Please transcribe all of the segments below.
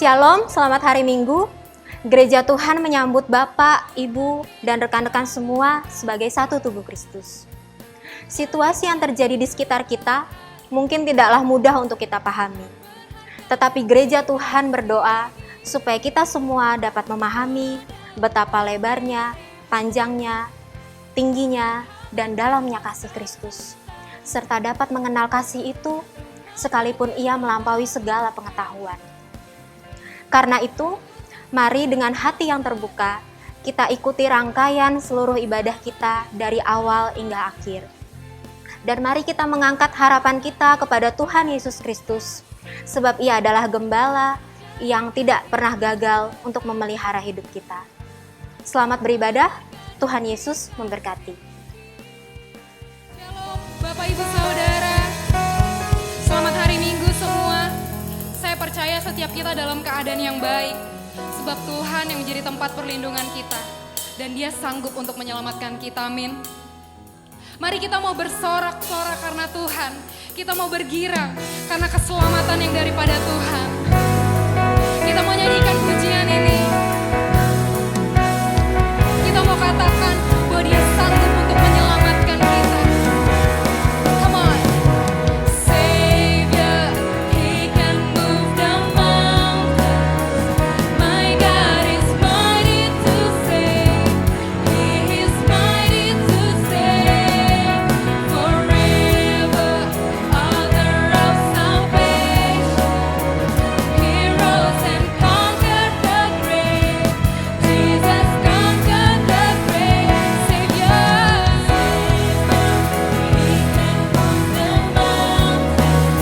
Shalom, selamat hari Minggu. Gereja Tuhan menyambut Bapak, Ibu, dan rekan-rekan semua sebagai satu tubuh Kristus. Situasi yang terjadi di sekitar kita mungkin tidaklah mudah untuk kita pahami. Tetapi gereja Tuhan berdoa supaya kita semua dapat memahami betapa lebarnya, panjangnya, tingginya, dan dalamnya kasih Kristus. Serta dapat mengenal kasih itu sekalipun ia melampaui segala pengetahuan. Karena itu, mari dengan hati yang terbuka, kita ikuti rangkaian seluruh ibadah kita dari awal hingga akhir. Dan mari kita mengangkat harapan kita kepada Tuhan Yesus Kristus, sebab Ia adalah gembala yang tidak pernah gagal untuk memelihara hidup kita. Selamat beribadah, Tuhan Yesus memberkati. Shalom Bapak Ibu Saudara, selamat hari Minggu semua. Saya percaya setiap kita dalam keadaan yang baik, sebab Tuhan yang menjadi tempat perlindungan kita, dan Dia sanggup untuk menyelamatkan kita, amin. Mari kita mau bersorak-sorak karena Tuhan, kita mau bergirang karena keselamatan yang daripada Tuhan. Kita mau nyanyikan pujian ini, kita mau katakan bahwa Dia sanggup untuk menyelamatkan kita. Come on. Savior, He can move the mountains. My God is mighty to save. He is mighty to save. Forever, author of salvation. He rose and conquered the grave. Jesus conquered the grave. Savior, He can move the mountains.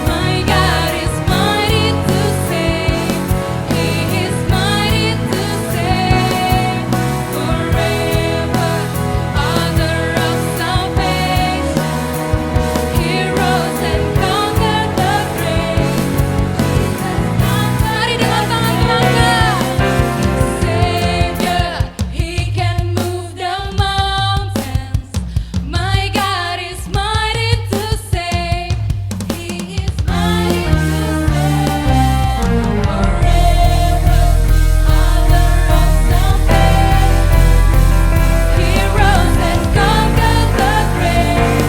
My God is mighty to save. He is mighty to save. Forever, author of salvation. He rose and conquered the grave. Mari dengan tangan terangkat. Savior, He can move the mountains. My God is mighty to save. He is mighty to save. Forever, author of salvation. He rose and conquered the grave.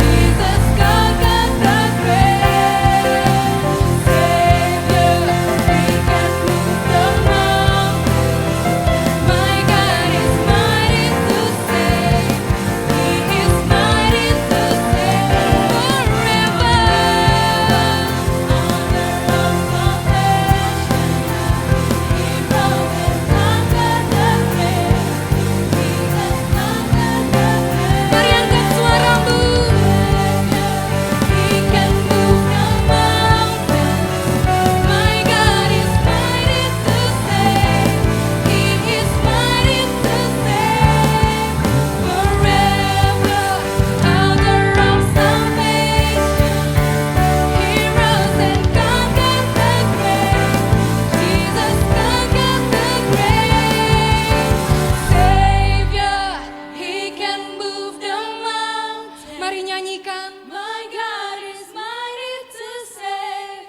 Jesus conquered the grave. Savior, He can move the mountains. My God is mighty to save. He is mighty to save. Forever, author of salvation. He rose and conquered the grave. Jesus conquered the grave. Mari angkat suaramu. He can move the mountains. My God is mighty to save. He is mighty to save. Forever, author of salvation. He rose and conquered the grave. Jesus conquered the grave. Savior, He can move the mountains. Mari nyanyikan. My God is mighty to save.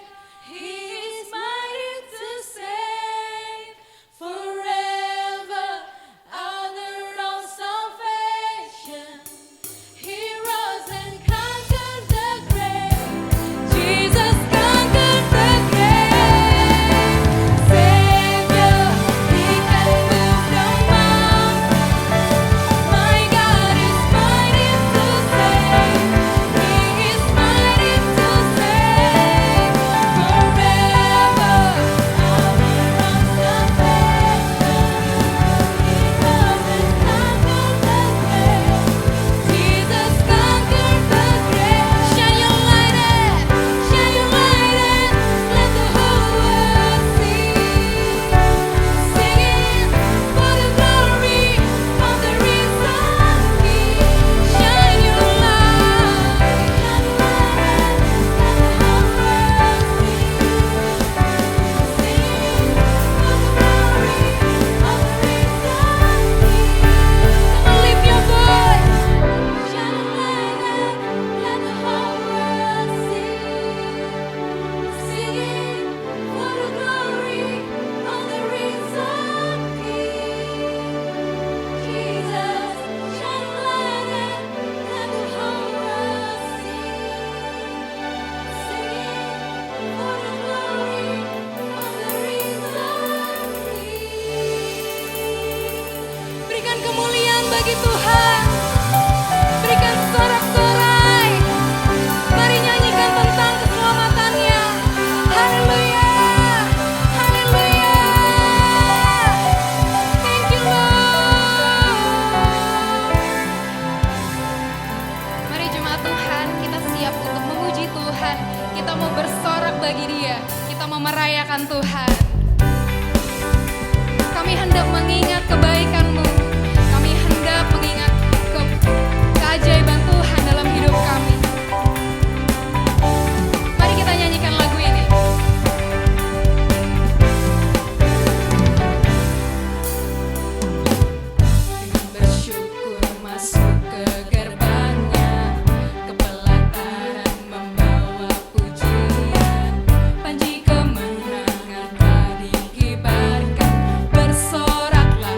He is mighty to save. Forever, author of salvation. He rose and conquered the grave. Jesus conquered the grave. Savior, He can move the mountains. My God is mighty to save. He siap untuk memuji Tuhan. Kita mau bersorak bagi Dia. Kita mau merayakan Tuhan. Kami hendak mengingat kebaikan-Mu. Kami hendak mengingat keajaiban Tuhan dalam hidup kami. Mari kita nyanyikan lagu ini. Dengan bersyukur masuk ke gerbangnya, kepelataran membawa pujian, panji kemenangan telah dikibarkan, bersoraklah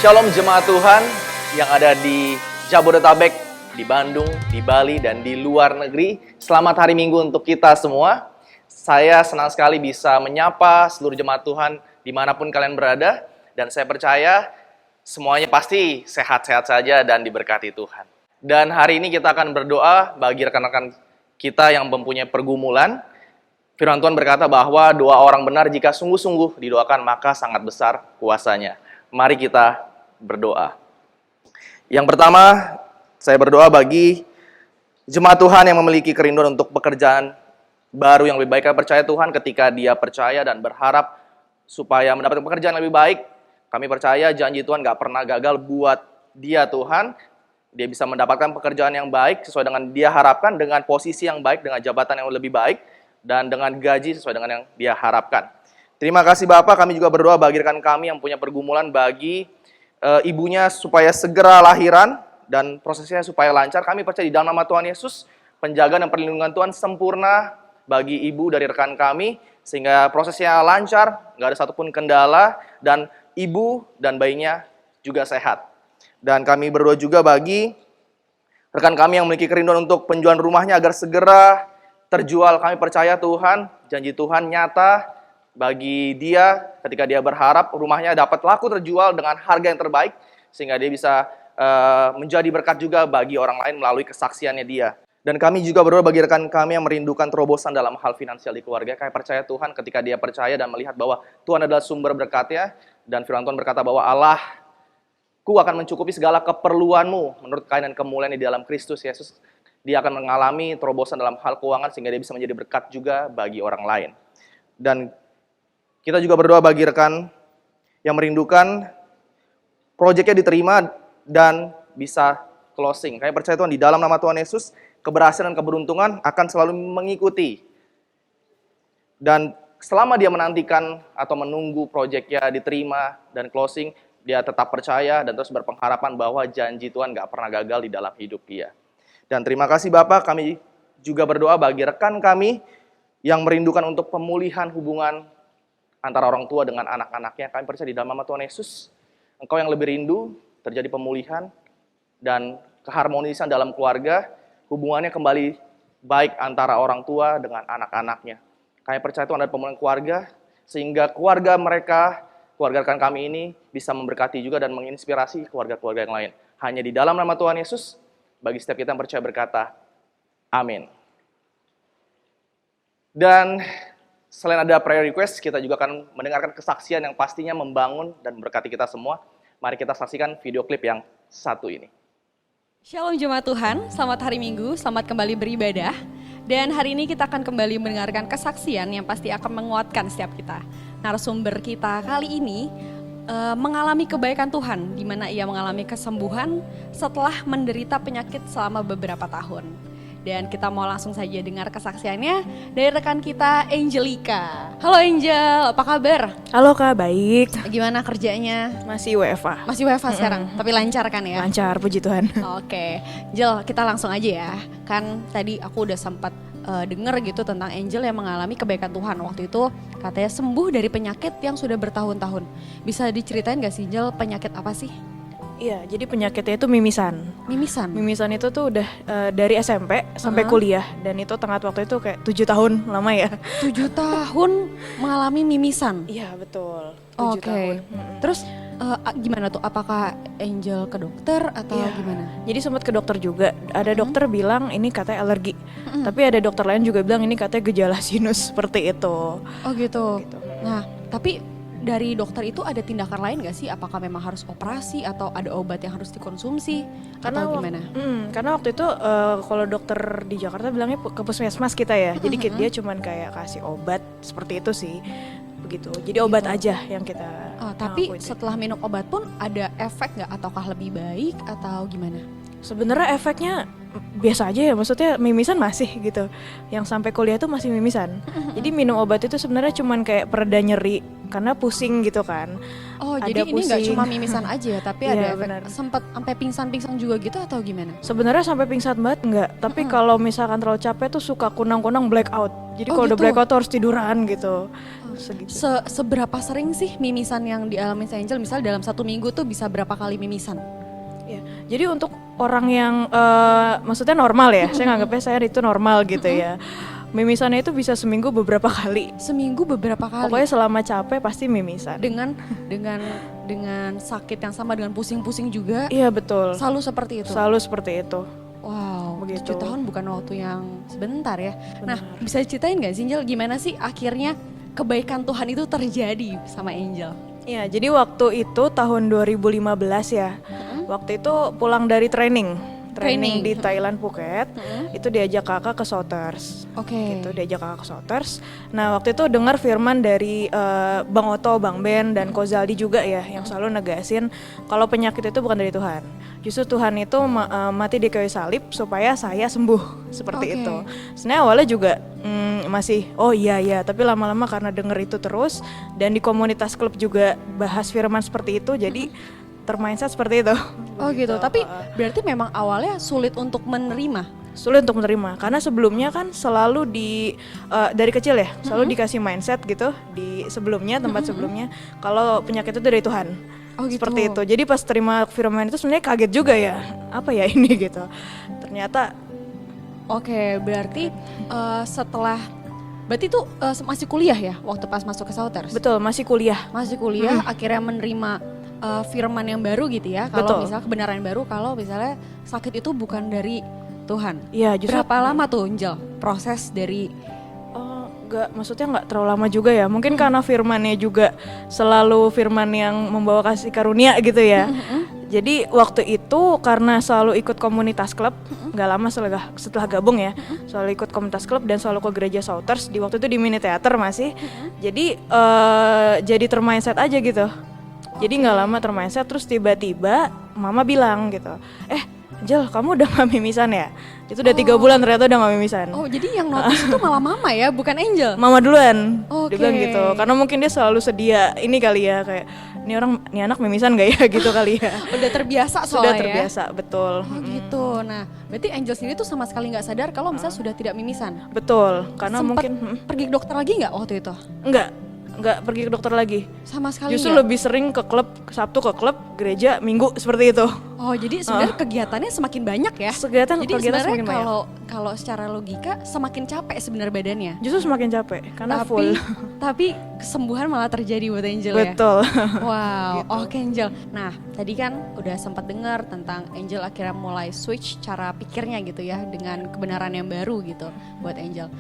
Shalom jemaat Tuhan yang ada di Jabodetabek, di Bandung, di Bali, dan di luar negeri. Selamat hari Minggu untuk kita semua. Saya senang sekali bisa menyapa seluruh jemaat Tuhan dimanapun kalian berada. Dan saya percaya semuanya pasti sehat-sehat saja dan diberkati Tuhan. Dan hari ini kita akan berdoa bagi rekan-rekan kita yang mempunyai pergumulan. Firman Tuhan berkata bahwa doa orang benar jika sungguh-sungguh didoakan maka sangat besar kuasanya. Mari kita berdoa. Yang pertama, saya berdoa bagi jemaat Tuhan yang memiliki kerinduan untuk pekerjaan baru yang lebih baik. Saya percaya Tuhan ketika dia percaya dan berharap supaya mendapatkan pekerjaan lebih baik. Kami percaya janji Tuhan gak pernah gagal buat dia Tuhan. Dia bisa mendapatkan pekerjaan yang baik sesuai dengan dia harapkan, dengan posisi yang baik, dengan jabatan yang lebih baik, dan dengan gaji sesuai dengan yang dia harapkan. Terima kasih Bapak, kami juga berdoa bagi rekan kami yang punya pergumulan, bagi ibunya supaya segera lahiran dan prosesnya supaya lancar. Kami percaya di dalam nama Tuhan Yesus, penjagaan dan perlindungan Tuhan sempurna bagi ibu dari rekan kami, sehingga prosesnya lancar, nggak ada satupun kendala, dan ibu dan bayinya juga sehat. Dan kami berdoa juga bagi rekan kami yang memiliki kerinduan untuk penjualan rumahnya agar segera terjual. Kami percaya Tuhan, janji Tuhan nyata bagi dia ketika dia berharap rumahnya dapat laku terjual dengan harga yang terbaik, sehingga dia bisa menjadi berkat juga bagi orang lain melalui kesaksiannya dia. Dan kami juga berdoa bagi rekan kami yang merindukan terobosan dalam hal finansial di keluarga. Kami percaya Tuhan ketika dia percaya dan melihat bahwa Tuhan adalah sumber berkatnya, dan firman Tuhan berkata bahwa Allahku akan mencukupi segala keperluanmu menurut kekayaan dan kemuliaan di dalam Kristus Yesus. Dia akan mengalami terobosan dalam hal keuangan sehingga dia bisa menjadi berkat juga bagi orang lain. Dan kita juga berdoa bagi rekan yang merindukan proyeknya diterima dan bisa closing. Kami percaya Tuhan di dalam nama Tuhan Yesus, keberhasilan dan keberuntungan akan selalu mengikuti. Dan selama dia menantikan atau menunggu proyeknya diterima dan closing, dia tetap percaya dan terus berpengharapan bahwa janji Tuhan gak pernah gagal di dalam hidup dia. Dan terima kasih Bapak, kami juga berdoa bagi rekan kami yang merindukan untuk pemulihan hubungan antara orang tua dengan anak-anaknya. Kami percaya di dalam nama Tuhan Yesus, Engkau yang lebih rindu, terjadi pemulihan dan keharmonisan dalam keluarga, hubungannya kembali baik antara orang tua dengan anak-anaknya. Kami percaya Tuhan ada pemulihan keluarga, sehingga keluarga mereka, keluarga rekan kami ini bisa memberkati juga dan menginspirasi keluarga-keluarga yang lain. Hanya di dalam nama Tuhan Yesus, bagi setiap kita yang percaya berkata, amin. Dan selain ada prayer request, kita juga akan mendengarkan kesaksian yang pastinya membangun dan memberkati kita semua. Mari kita saksikan video klip yang satu ini. Shalom jemaat Tuhan, selamat hari Minggu, selamat kembali beribadah. Dan hari ini kita akan kembali mendengarkan kesaksian yang pasti akan menguatkan setiap kita. Narasumber kita kali ini mengalami kebaikan Tuhan, di mana ia mengalami kesembuhan setelah menderita penyakit selama beberapa tahun. Dan kita mau langsung saja dengar kesaksiannya dari rekan kita, Angelica. Halo Angel, apa kabar? Halo Kak, baik. Gimana kerjanya? Masih WFA. Masih WFH sekarang, tapi lancar kan ya? Lancar, puji Tuhan. Oke, Angel, kita langsung aja ya. Kan tadi aku udah sempat denger gitu tentang Angel yang mengalami kebaikan Tuhan. Waktu itu katanya sembuh dari penyakit yang sudah bertahun-tahun. Bisa diceritain gak sih Angel, penyakit apa sih? Iya, jadi penyakitnya itu mimisan. Mimisan? Mimisan itu tuh udah dari SMP sampai kuliah. Dan itu tengah waktu itu kayak 7 tahun, lama ya. 7 tahun mengalami mimisan? Iya, betul. 7 tahun. Terus gimana tuh? Apakah Angel ke dokter atau gimana? Jadi sempat ke dokter juga. Ada dokter bilang ini katanya alergi. Tapi ada dokter lain juga bilang ini katanya gejala sinus, seperti itu. Oh gitu. Nah, tapi dari dokter itu ada tindakan lain gak sih? Apakah memang harus operasi atau ada obat yang harus dikonsumsi? Atau gimana? Karena waktu itu kalau dokter di Jakarta bilangnya ke puskesmas kita ya. Jadi dia cuman kayak kasih obat seperti itu sih. Begitu. Jadi obat aja yang kita tapi lakuin. setelah minum obat pun ada efek gak? Ataukah lebih baik atau gimana? Sebenarnya efeknya biasa aja ya, maksudnya mimisan masih gitu. Yang sampai kuliah tuh masih mimisan. Jadi minum obat itu sebenarnya cuman kayak pereda nyeri karena pusing gitu kan. Oh, Ada jadi ini nggak pusing. cuma mimisan aja ya, tapi Iya, ada efek benar. sempat sampai pingsan-pingsan juga gitu atau gimana? Sebenarnya sampai pingsan banget enggak, tapi kalau misalkan terlalu capek tuh suka kunang-kunang blackout. Jadi Oh, kalau udah gitu? blackout tuh harus tiduran gitu. Segitu. Seberapa sering sih mimisan yang dialami si Angel? Misal dalam 1 minggu tuh bisa berapa kali mimisan? Ya, jadi untuk orang yang maksudnya normal ya, saya nganggapnya saya itu normal gitu ya. Mimisannya itu bisa seminggu beberapa kali. Seminggu beberapa kali. Pokoknya selama capek pasti mimisan. Dengan sakit yang sama, dengan pusing-pusing juga. Iya betul. Selalu seperti itu. Selalu seperti itu. Wow, Begitu. 7 tahun bukan waktu yang sebentar ya. Nah, bisa ceritain nggak sih Angel, gimana sih akhirnya kebaikan Tuhan itu terjadi sama Angel? Iya, jadi waktu itu tahun 2015 ya. Waktu itu pulang dari training di Thailand Phuket. Itu diajak kakak ke Souters. Oke. Gitu, diajak kakak ke Souters. Nah, waktu itu dengar firman dari Bang Oto, Bang Ben dan Kozaldi juga ya, yang selalu negasin kalau penyakit itu bukan dari Tuhan. Justru Tuhan itu mati di kayu salib supaya saya sembuh, seperti Oke. itu. Sebenarnya awalnya juga masih oh iya, tapi lama-lama karena denger itu terus dan di komunitas klub juga bahas firman seperti itu, jadi termindset seperti itu. Oh gitu, tapi berarti memang awalnya sulit untuk menerima. Sulit untuk menerima karena sebelumnya kan selalu dari kecil ya selalu dikasih mindset gitu di sebelumnya tempat sebelumnya kalau penyakit itu dari Tuhan. Oh gitu. Seperti itu. Jadi pas terima firman itu sebenarnya kaget juga ya. Apa ya ini gitu. Ternyata Oke, berarti berarti itu masih kuliah ya waktu pas masuk ke Souters? betul masih kuliah. Masih kuliah, akhirnya menerima firman yang baru gitu ya. Kalau Betul. misalnya kebenaran yang baru, kalau misalnya sakit itu bukan dari Tuhan. Iya, justru Berapa lama tuh Angel proses dari maksudnya nggak terlalu lama juga ya. Mungkin karena firmannya juga selalu firman yang membawa kasih karunia gitu ya. Jadi waktu itu karena selalu ikut komunitas klub, nggak lama setelah gabung ya, selalu ikut komunitas klub dan selalu ke gereja Souters. Di waktu itu di mini teater masih. Jadi termindset aja gitu. Jadi nggak lama termindset, terus tiba-tiba mama bilang gitu, Angel, kamu udah gak mimisan ya? Itu udah 3 bulan ternyata udah gak mimisan. Oh, jadi yang notice itu malah mama ya, bukan Angel? Mama duluan, Oke. dia bilang gitu. Karena mungkin dia selalu sedia ini kali ya, kayak ini anak mimisan gak ya gitu kali ya. Udah terbiasa soalnya Sudah ya? terbiasa, betul. Oh gitu. Nah, berarti Angel sendiri tuh sama sekali nggak sadar kalau misalnya sudah tidak mimisan. Betul, karena Sempet mungkin pergi ke dokter lagi nggak waktu itu? enggak pergi ke dokter lagi. Sama sekali Justru nggak? lebih sering ke klub, Sabtu ke klub, gereja Minggu seperti itu. Oh, jadi sebenarnya kegiatannya semakin banyak ya? Kegiatan Jadi sebenarnya sebenarnya semakin banyak. kalau secara logika semakin capek sebenarnya badannya. Justru semakin capek karena full. Tapi kesembuhan malah terjadi buat Angel ya. Betul. Wow, Gitu. oke Angel. Nah, tadi kan udah sempat dengar tentang Angel akhirnya mulai switch cara pikirnya gitu ya dengan kebenaran yang baru gitu buat Angel.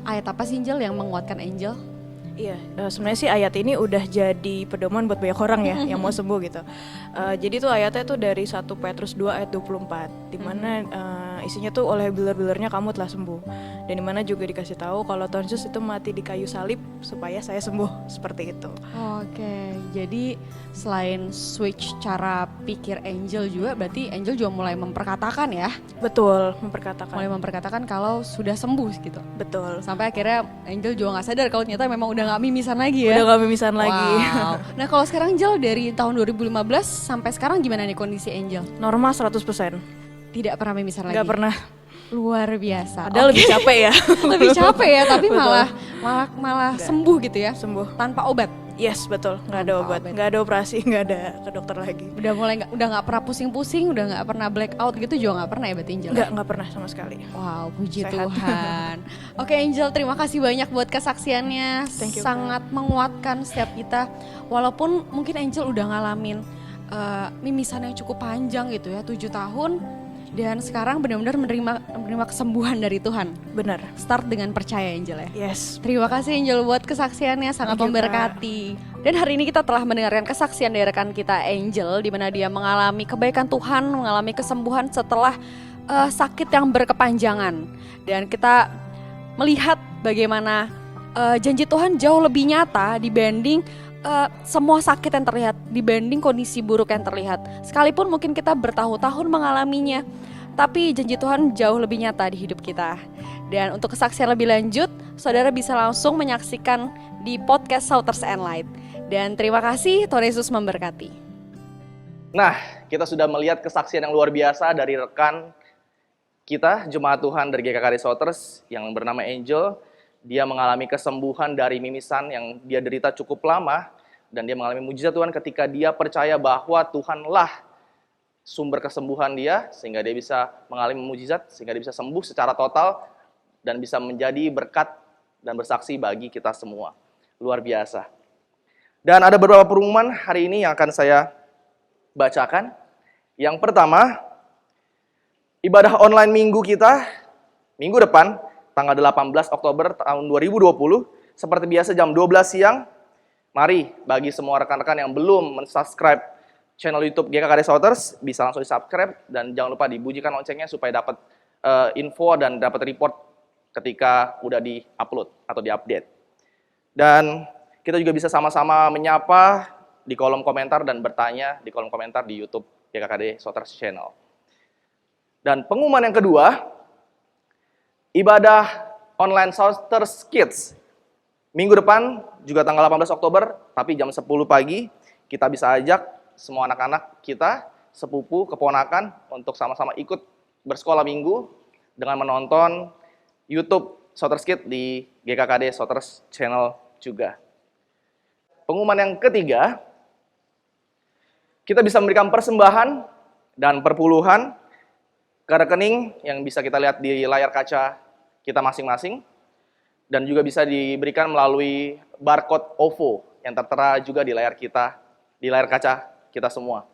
Ayat apa sih Angel yang menguatkan Angel? Iya, sebenarnya sih ayat ini udah jadi pedoman buat banyak orang ya yang mau sembuh gitu. Jadi tuh ayatnya tuh dari 1 Petrus 2 ayat 24, di mana isinya tuh oleh biler-bilernya kamu telah sembuh. Dan di mana juga dikasih tahu kalau Tuhan Yesus itu mati di kayu salib supaya saya sembuh, seperti itu. Oke, jadi selain switch cara pikir Angel juga, berarti Angel juga mulai memperkatakan ya, Betul, memperkatakan. mulai memperkatakan kalau sudah sembuh gitu. Betul. Sampai akhirnya Angel juga nggak sadar kalau ternyata memang udah nggak mimisan lagi ya. Udah gak mimisan lagi. Wow. Nah kalau sekarang Angel dari tahun 2015 sampai sekarang gimana nih kondisi Angel? Normal 100%. Tidak pernah mimisan lagi? Gak pernah. Luar biasa. Ada lebih capek ya. Lebih capek ya, tapi Betul. malah sembuh gitu ya? Sembuh. Tanpa obat? Yes, betul. Gak ada Tanpa obat, obat. gak ada operasi, gak ada ke dokter lagi. Udah nggak pernah pusing-pusing, udah nggak pernah blackout gitu juga nggak pernah ya berarti Angel? Gak pernah sama sekali. Wow, puji Sehat. Tuhan. Oke Angel, terima kasih banyak buat kesaksiannya. Thank you, Sangat menguatkan setiap kita. Walaupun mungkin Angel udah ngalamin mimisan yang cukup panjang gitu ya, 7 tahun. Dan sekarang benar-benar menerima kesembuhan dari Tuhan. Benar. Start dengan percaya Angel ya. Yes. Terima kasih Angel buat kesaksiannya, sangat Thank you, memberkati. Dan hari ini kita telah mendengarkan kesaksian dari rekan kita Angel, di mana dia mengalami kebaikan Tuhan, mengalami kesembuhan setelah sakit yang berkepanjangan. Dan kita melihat bagaimana janji Tuhan jauh lebih nyata dibanding semua sakit yang terlihat, dibanding kondisi buruk yang terlihat. Sekalipun mungkin kita bertahun-tahun mengalaminya, tapi janji Tuhan jauh lebih nyata di hidup kita. Dan untuk kesaksian lebih lanjut, saudara bisa langsung menyaksikan di podcast Shouters and Light. Dan terima kasih, Tuhan Yesus memberkati. Nah, kita sudah melihat kesaksian yang luar biasa dari rekan kita, jemaat Tuhan dari GKKD Shouters yang bernama Angel. Dia mengalami kesembuhan dari mimisan yang dia derita cukup lama. Dan dia mengalami mujizat Tuhan ketika dia percaya bahwa Tuhanlah sumber kesembuhan dia, sehingga dia bisa mengalami mujizat, sehingga dia bisa sembuh secara total, dan bisa menjadi berkat dan bersaksi bagi kita semua. Luar biasa. Dan ada beberapa pengumuman hari ini yang akan saya bacakan. Yang pertama, ibadah online minggu kita, minggu depan, tanggal 18 Oktober tahun 2020, seperti biasa jam 12 siang, mari bagi semua rekan-rekan yang belum mensubscribe channel YouTube GKKD Shouters, bisa langsung di-subscribe, dan jangan lupa dibunyikan loncengnya supaya dapat info dan dapat report ketika udah di-upload atau di-update. Dan kita juga bisa sama-sama menyapa di kolom komentar dan bertanya di kolom komentar di YouTube GKKD Shouters Channel. Dan pengumuman yang kedua, ibadah online Shouters Kids minggu depan juga tanggal 18 Oktober, tapi jam 10 pagi, kita bisa ajak semua anak-anak kita, sepupu, keponakan, untuk sama-sama ikut bersekolah minggu dengan menonton YouTube Shouters Kids di GKKD Shouters Channel juga. Pengumuman yang ketiga, kita bisa memberikan persembahan dan perpuluhan ke rekening yang bisa kita lihat di layar kaca kita masing-masing, dan juga bisa diberikan melalui barcode OVO yang tertera juga di layar kita, di layar kaca kita semua.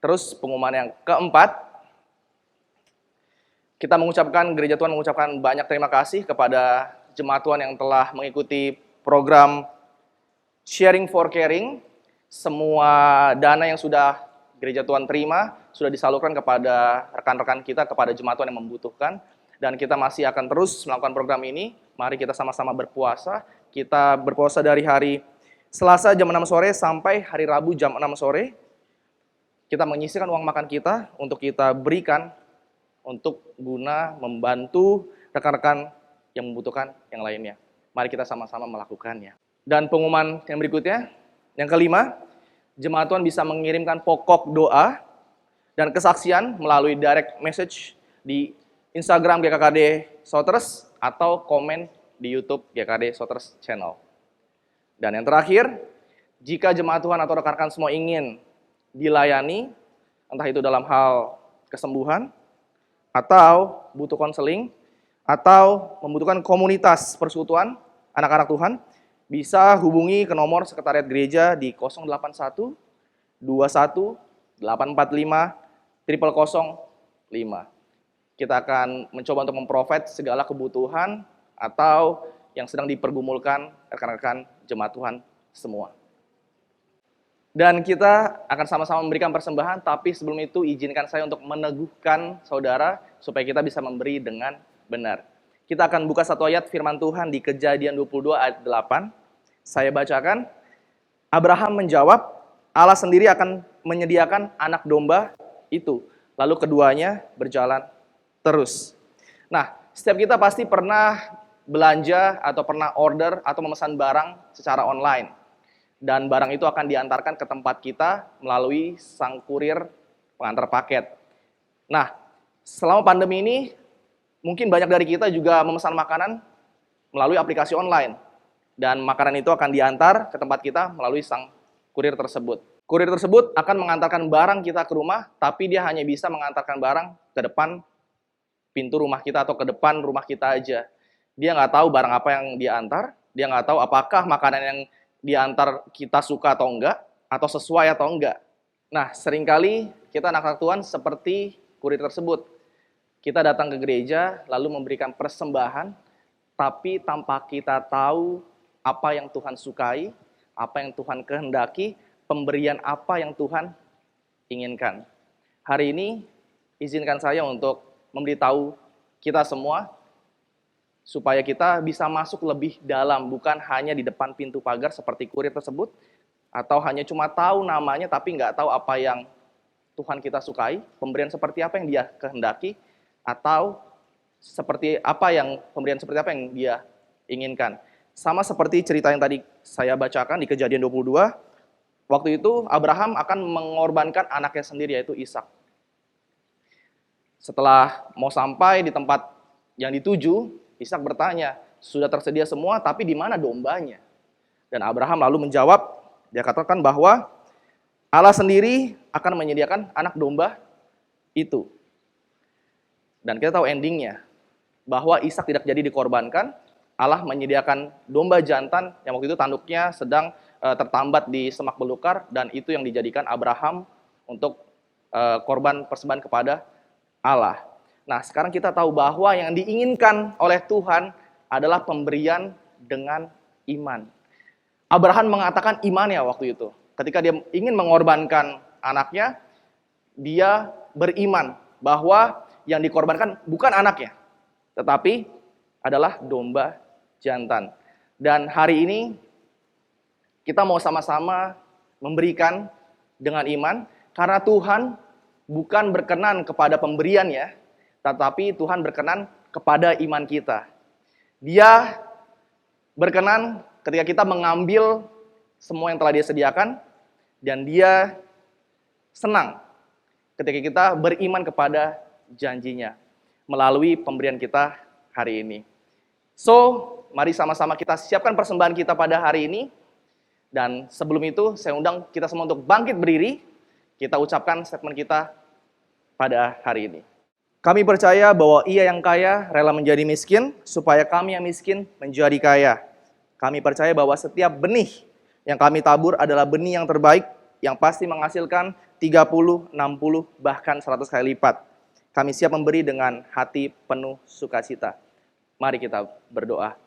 Terus pengumuman yang keempat, Gereja Tuhan mengucapkan banyak terima kasih kepada jemaat Tuhan yang telah mengikuti program Sharing for Caring. Semua dana yang sudah Gereja Tuhan terima sudah disalurkan kepada rekan-rekan kita, kepada jemaat Tuhan yang membutuhkan. Dan kita masih akan terus melakukan program ini. Mari kita sama-sama berpuasa. Kita berpuasa dari hari Selasa jam 6 sore sampai hari Rabu jam 6 sore. Kita menyisihkan uang makan kita untuk kita berikan untuk guna membantu rekan-rekan yang membutuhkan yang lainnya. Mari kita sama-sama melakukannya. Dan pengumuman yang berikutnya, yang kelima, jemaat Tuhan bisa mengirimkan pokok doa dan kesaksian melalui direct message di Instagram GKKD Shouters atau komen di YouTube GKKD Shouters Channel. Dan yang terakhir, jika jemaat Tuhan atau rekan-rekan semua ingin dilayani, entah itu dalam hal kesembuhan, atau butuh konseling, atau membutuhkan komunitas persekutuan anak-anak Tuhan, bisa hubungi ke nomor sekretariat gereja di 081 21 845 0005. Kita akan mencoba untuk memprovide segala kebutuhan atau yang sedang dipergumulkan rekan-rekan jemaat Tuhan semua. Dan kita akan sama-sama memberikan persembahan, tapi sebelum itu izinkan saya untuk meneguhkan saudara supaya kita bisa memberi dengan benar. Kita akan buka satu ayat firman Tuhan di Kejadian 22 ayat 8. Saya bacakan. Abraham menjawab, Allah sendiri akan menyediakan anak domba itu. Lalu keduanya berjalan terus. Nah, setiap kita pasti pernah belanja atau pernah order atau memesan barang secara online. Dan barang itu akan diantarkan ke tempat kita melalui sang kurir pengantar paket. Nah, selama pandemi ini, mungkin banyak dari kita juga memesan makanan melalui aplikasi online. Dan makanan itu akan diantar ke tempat kita melalui sang kurir tersebut. Kurir tersebut akan mengantarkan barang kita ke rumah, tapi dia hanya bisa mengantarkan barang ke depan pintu rumah kita atau ke depan rumah kita aja. Dia nggak tahu barang apa yang dia antar, dia nggak tahu apakah makanan yang diantar kita suka atau enggak, atau sesuai atau enggak. Nah, seringkali kita anak-anak Tuhan seperti kurir tersebut. Kita datang ke gereja, lalu memberikan persembahan, tapi tanpa kita tahu apa yang Tuhan sukai, apa yang Tuhan kehendaki, pemberian apa yang Tuhan inginkan. Hari ini, izinkan saya untuk memberitahu kita semua, supaya kita bisa masuk lebih dalam, bukan hanya di depan pintu pagar seperti kurir tersebut, atau hanya cuma tahu namanya tapi nggak tahu apa yang Tuhan kita sukai, pemberian seperti apa yang dia kehendaki, atau pemberian seperti apa yang dia inginkan. Sama seperti cerita yang tadi saya bacakan di Kejadian 22, waktu itu Abraham akan mengorbankan anaknya sendiri, yaitu Ishak. Setelah mau sampai di tempat yang dituju, Ishak bertanya, sudah tersedia semua, tapi di mana dombanya? Dan Abraham lalu menjawab, dia katakan bahwa Allah sendiri akan menyediakan anak domba itu. Dan kita tahu endingnya, bahwa Ishak tidak jadi dikorbankan, Allah menyediakan domba jantan yang waktu itu tanduknya sedang tertambat di semak belukar, dan itu yang dijadikan Abraham untuk korban persembahan kepada Allah. Nah, sekarang kita tahu bahwa yang diinginkan oleh Tuhan adalah pemberian dengan iman. Abraham mengatakan imannya waktu itu. Ketika dia ingin mengorbankan anaknya, dia beriman bahwa yang dikorbankan bukan anaknya, tetapi adalah domba jantan. Dan hari ini kita mau sama-sama memberikan dengan iman, karena Tuhan bukan berkenan kepada pemberiannya, tetapi Tuhan berkenan kepada iman kita. Dia berkenan ketika kita mengambil semua yang telah dia sediakan, dan dia senang ketika kita beriman kepada janjinya melalui pemberian kita hari ini. So, mari sama-sama kita siapkan persembahan kita pada hari ini. Dan sebelum itu, saya undang kita semua untuk bangkit berdiri. Kita ucapkan statement kita pada hari ini. Kami percaya bahwa Ia yang kaya rela menjadi miskin, supaya kami yang miskin menjadi kaya. Kami percaya bahwa setiap benih yang kami tabur adalah benih yang terbaik, yang pasti menghasilkan 30, 60, bahkan 100 kali lipat. Kami siap memberi dengan hati penuh sukacita. Mari kita berdoa.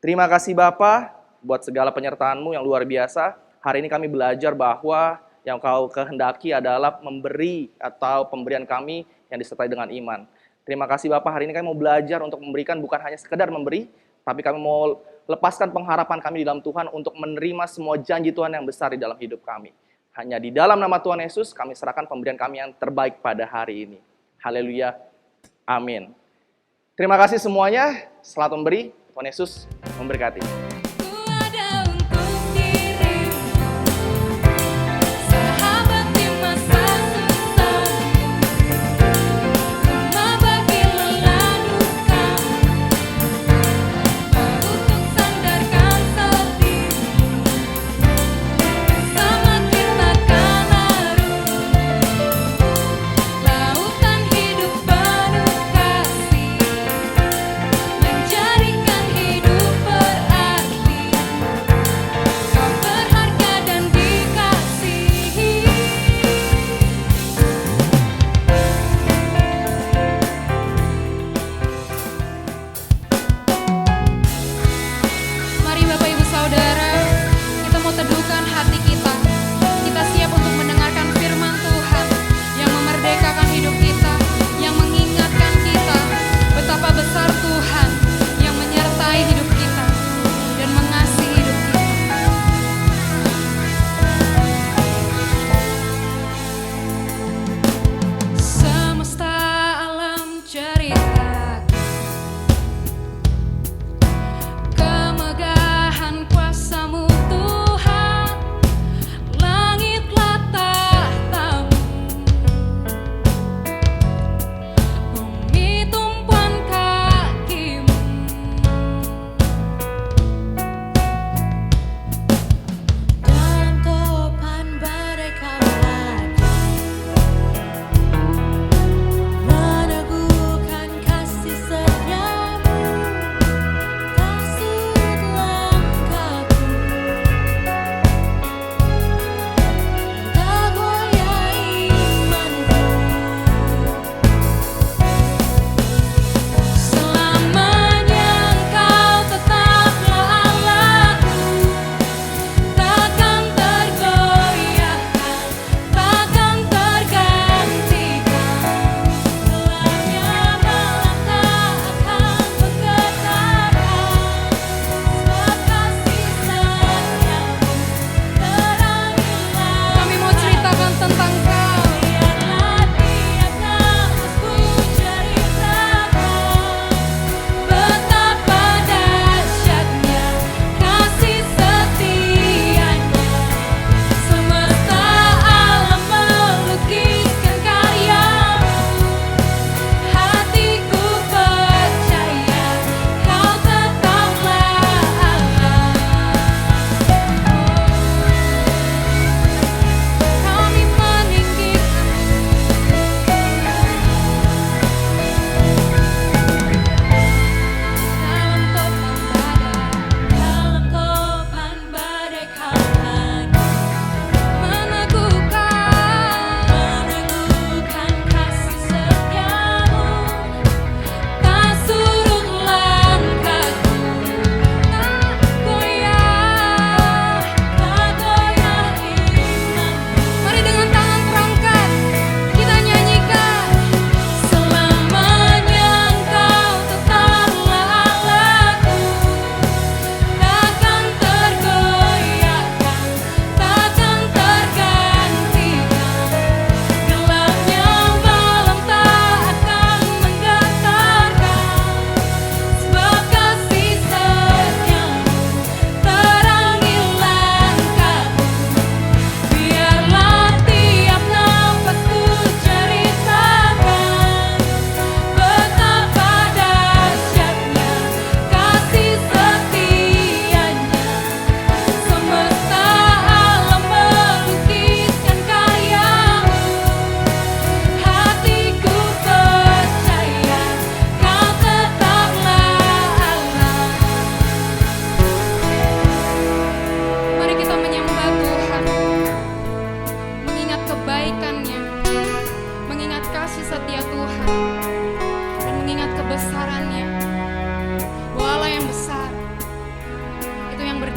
Terima kasih Bapa buat segala penyertaan-Mu yang luar biasa. Hari ini kami belajar bahwa yang Kau kehendaki adalah memberi atau pemberian kami yang disertai dengan iman. Terima kasih Bapak, hari ini kami mau belajar untuk memberikan, bukan hanya sekedar memberi, tapi kami mau lepaskan pengharapan kami di dalam Tuhan untuk menerima semua janji Tuhan yang besar di dalam hidup kami. Hanya di dalam nama Tuhan Yesus kami serahkan pemberian kami yang terbaik pada hari ini. Haleluya. Amin. Terima kasih semuanya. Selamat memberi. Tuhan Yesus memberkati. Menjadikan hidup berarti.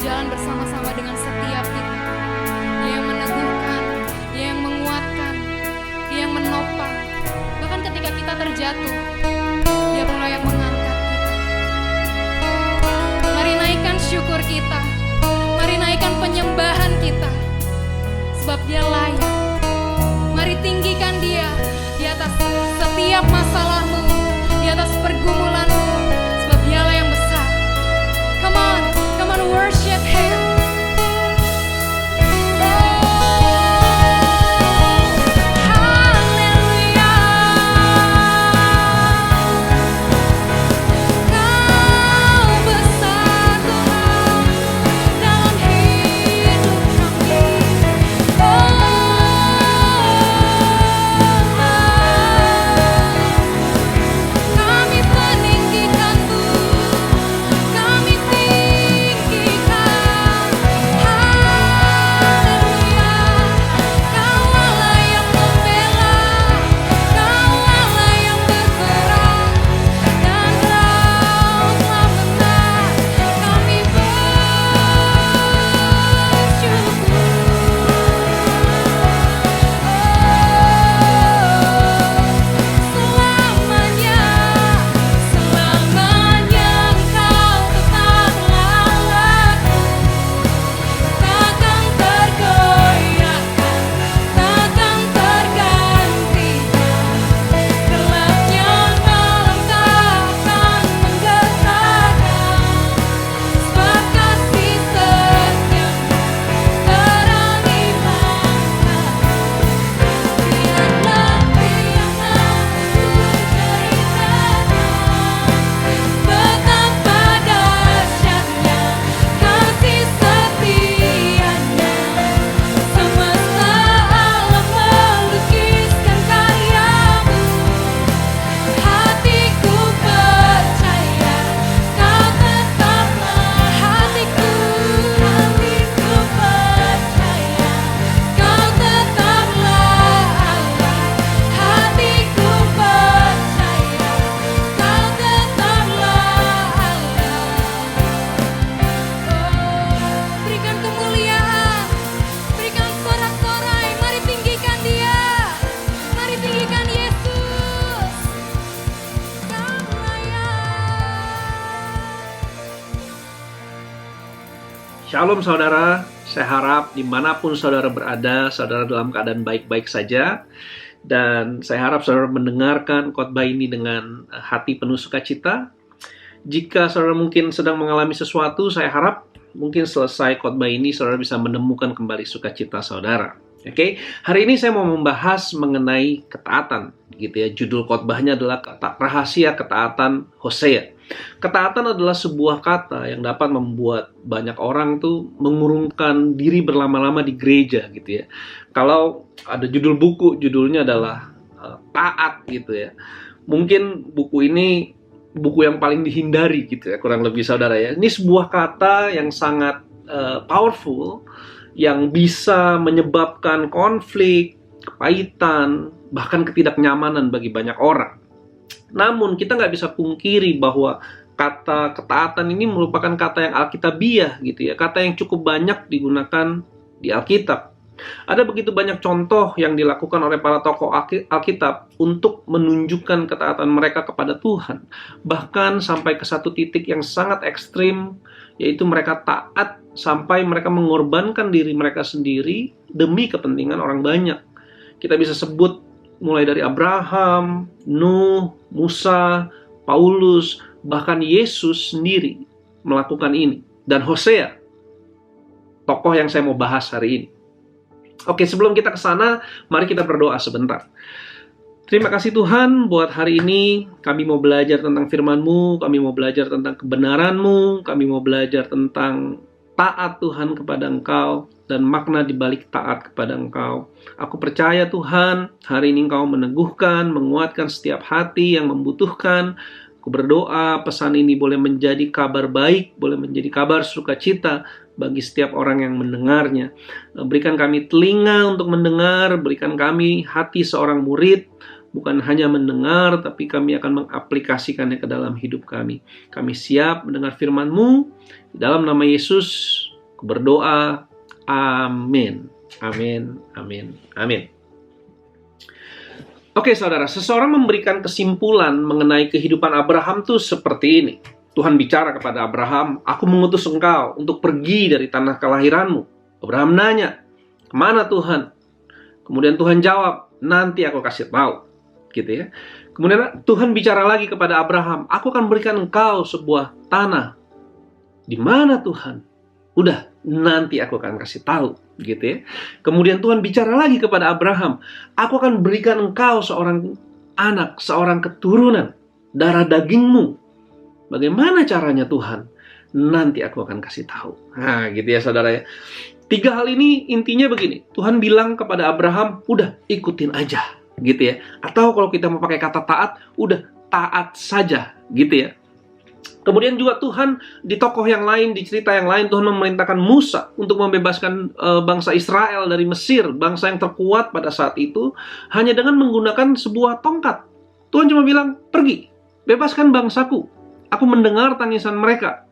berjalan bersama-sama dengan setiap kita. Dia yang meneguhkan, Dia yang menguatkan, Dia yang menopang. Bahkan ketika kita terjatuh, Dia pula yang mengangkat kita. Mari naikkan syukur kita, mari naikkan penyembahan kita, sebab Dia layak. Mari tinggikan Dia di atas setiap masalahmu, di atas pergumulanmu, sebab Dialah yang besar. Come on, worship Him. Shalom saudara, saya harap dimanapun saudara berada, saudara dalam keadaan baik-baik saja. Dan saya harap saudara mendengarkan khotbah ini dengan hati penuh sukacita. Jika saudara mungkin sedang mengalami sesuatu, saya harap mungkin selesai khotbah ini saudara bisa menemukan kembali sukacita saudara. Oke, hari ini saya mau membahas mengenai ketaatan, gitu ya. Judul khotbahnya adalah rahasia ketaatan Hosea. Ketaatan adalah sebuah kata yang dapat membuat banyak orang tuh mengurungkan diri berlama-lama di gereja, gitu ya. Kalau ada judul buku, judulnya adalah taat, gitu ya. Mungkin buku ini buku yang paling dihindari, gitu ya, kurang lebih saudara ya. Ini sebuah kata yang sangat powerful, yang bisa menyebabkan konflik, kepahitan, bahkan ketidaknyamanan bagi banyak orang. Namun kita nggak bisa pungkiri bahwa kata ketaatan ini merupakan kata yang alkitabiah, gitu ya, kata yang cukup banyak digunakan di Alkitab. Ada begitu banyak contoh yang dilakukan oleh para tokoh Alkitab untuk menunjukkan ketaatan mereka kepada Tuhan. Bahkan sampai ke satu titik yang sangat ekstrim, yaitu mereka taat sampai mereka mengorbankan diri mereka sendiri demi kepentingan orang banyak. Kita bisa sebut mulai dari Abraham, Nuh, Musa, Paulus, bahkan Yesus sendiri melakukan ini. Dan Hosea, tokoh yang saya mau bahas hari ini. Oke, sebelum kita ke sana, mari kita berdoa sebentar. Terima kasih Tuhan buat hari ini. Kami mau belajar tentang firman-Mu, kami mau belajar tentang kebenaran-Mu, kami mau belajar tentang taat Tuhan kepada Engkau, dan makna di balik taat kepada Engkau. Aku percaya Tuhan, hari ini Engkau meneguhkan, menguatkan setiap hati yang membutuhkan. Aku berdoa pesan ini boleh menjadi kabar baik, boleh menjadi kabar sukacita bagi setiap orang yang mendengarnya. Berikan kami telinga untuk mendengar, berikan kami hati seorang murid, bukan hanya mendengar, tapi kami akan mengaplikasikannya ke dalam hidup kami. Kami siap mendengar firman-Mu. Di dalam nama Yesus, Aku berdoa, amin. Amin, amin, amin. Oke saudara, seseorang memberikan kesimpulan mengenai kehidupan Abraham tuh seperti ini. Tuhan bicara kepada Abraham, aku mengutus engkau untuk pergi dari tanah kelahiranmu. Abraham nanya, kemana Tuhan? Kemudian Tuhan jawab, nanti aku kasih tahu. Gitu ya. Kemudian Tuhan bicara lagi kepada Abraham, aku akan berikan engkau sebuah tanah. Di mana Tuhan? Udah, nanti aku akan kasih tahu, gitu ya. Kemudian Tuhan bicara lagi kepada Abraham, aku akan berikan engkau seorang anak, seorang keturunan, darah dagingmu. Bagaimana caranya Tuhan? Nanti aku akan kasih tahu. Nah, gitu ya saudara ya. 3 hal ini intinya begini, Tuhan bilang kepada Abraham, udah ikutin aja, gitu ya. Atau kalau kita mau pakai kata taat, udah taat saja, gitu ya. Kemudian juga Tuhan di tokoh yang lain, di cerita yang lain, Tuhan memerintahkan Musa untuk membebaskan bangsa Israel dari Mesir, bangsa yang terkuat pada saat itu, hanya dengan menggunakan sebuah tongkat. Tuhan cuma bilang, pergi, bebaskan bangsaku. Aku mendengar tangisan mereka.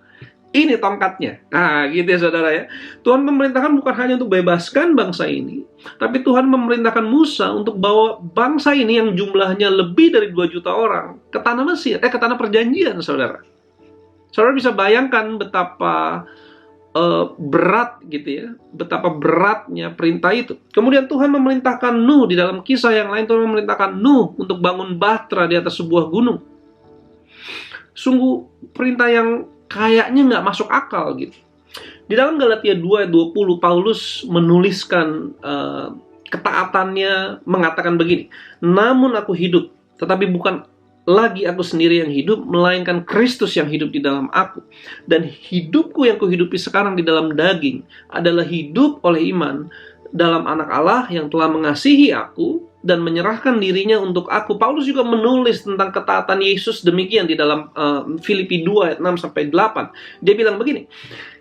Ini tongkatnya. Nah, gitu ya saudara ya. Tuhan memerintahkan bukan hanya untuk bebaskan bangsa ini, tapi Tuhan memerintahkan Musa untuk bawa bangsa ini yang jumlahnya lebih dari 2 juta orang ke tanah Mesir, ke tanah perjanjian, saudara. Saudara bisa bayangkan betapa berat gitu ya, betapa beratnya perintah itu. Kemudian Tuhan memerintahkan Nuh, di dalam kisah yang lain Tuhan memerintahkan Nuh untuk bangun bahtera di atas sebuah gunung. Sungguh perintah yang kayaknya nggak masuk akal gitu. Di dalam Galatia 2 ayat 20 Paulus menuliskan ketaatannya, mengatakan begini, namun aku hidup, tetapi bukan lagi aku sendiri yang hidup, melainkan Kristus yang hidup di dalam aku. Dan hidupku yang kuhidupi sekarang di dalam daging adalah hidup oleh iman dalam anak Allah yang telah mengasihi aku dan menyerahkan dirinya untuk aku. Paulus juga menulis tentang ketaatan Yesus demikian di dalam Filipi 2 ayat 6-8. Dia bilang begini,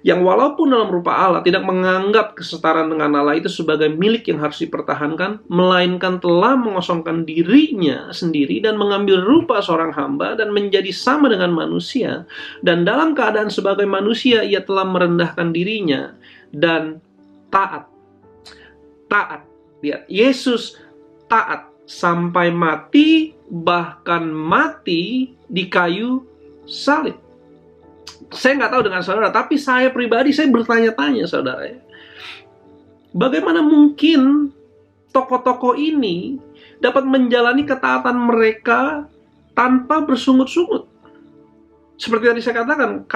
yang walaupun dalam rupa Allah tidak menganggap kesetaraan dengan Allah itu sebagai milik yang harus dipertahankan, melainkan telah mengosongkan dirinya sendiri dan mengambil rupa seorang hamba dan menjadi sama dengan manusia. Dan dalam keadaan sebagai manusia ia telah merendahkan dirinya dan taat. Lihat, Yesus taat sampai mati, bahkan mati di kayu salib. Saya nggak tahu dengan saudara, tapi saya pribadi, saya bertanya-tanya saudara ya. Bagaimana mungkin tokoh-tokoh ini dapat menjalani ketaatan mereka tanpa bersungut-sungut? Seperti tadi saya katakan,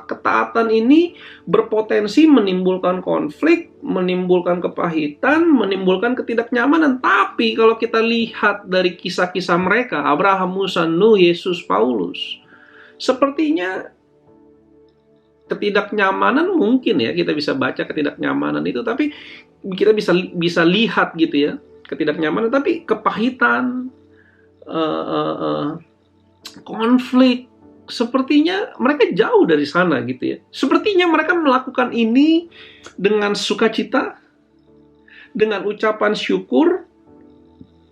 ketaatan ini berpotensi menimbulkan konflik, menimbulkan kepahitan, menimbulkan ketidaknyamanan. Tapi kalau kita lihat dari kisah-kisah mereka, Abraham, Musa, Nuh, Yesus, Paulus, sepertinya ketidaknyamanan mungkin ya, kita bisa baca ketidaknyamanan itu, tapi kita bisa lihat gitu ya, ketidaknyamanan, tapi kepahitan, konflik, sepertinya mereka jauh dari sana gitu ya. Sepertinya mereka melakukan ini dengan sukacita, dengan ucapan syukur.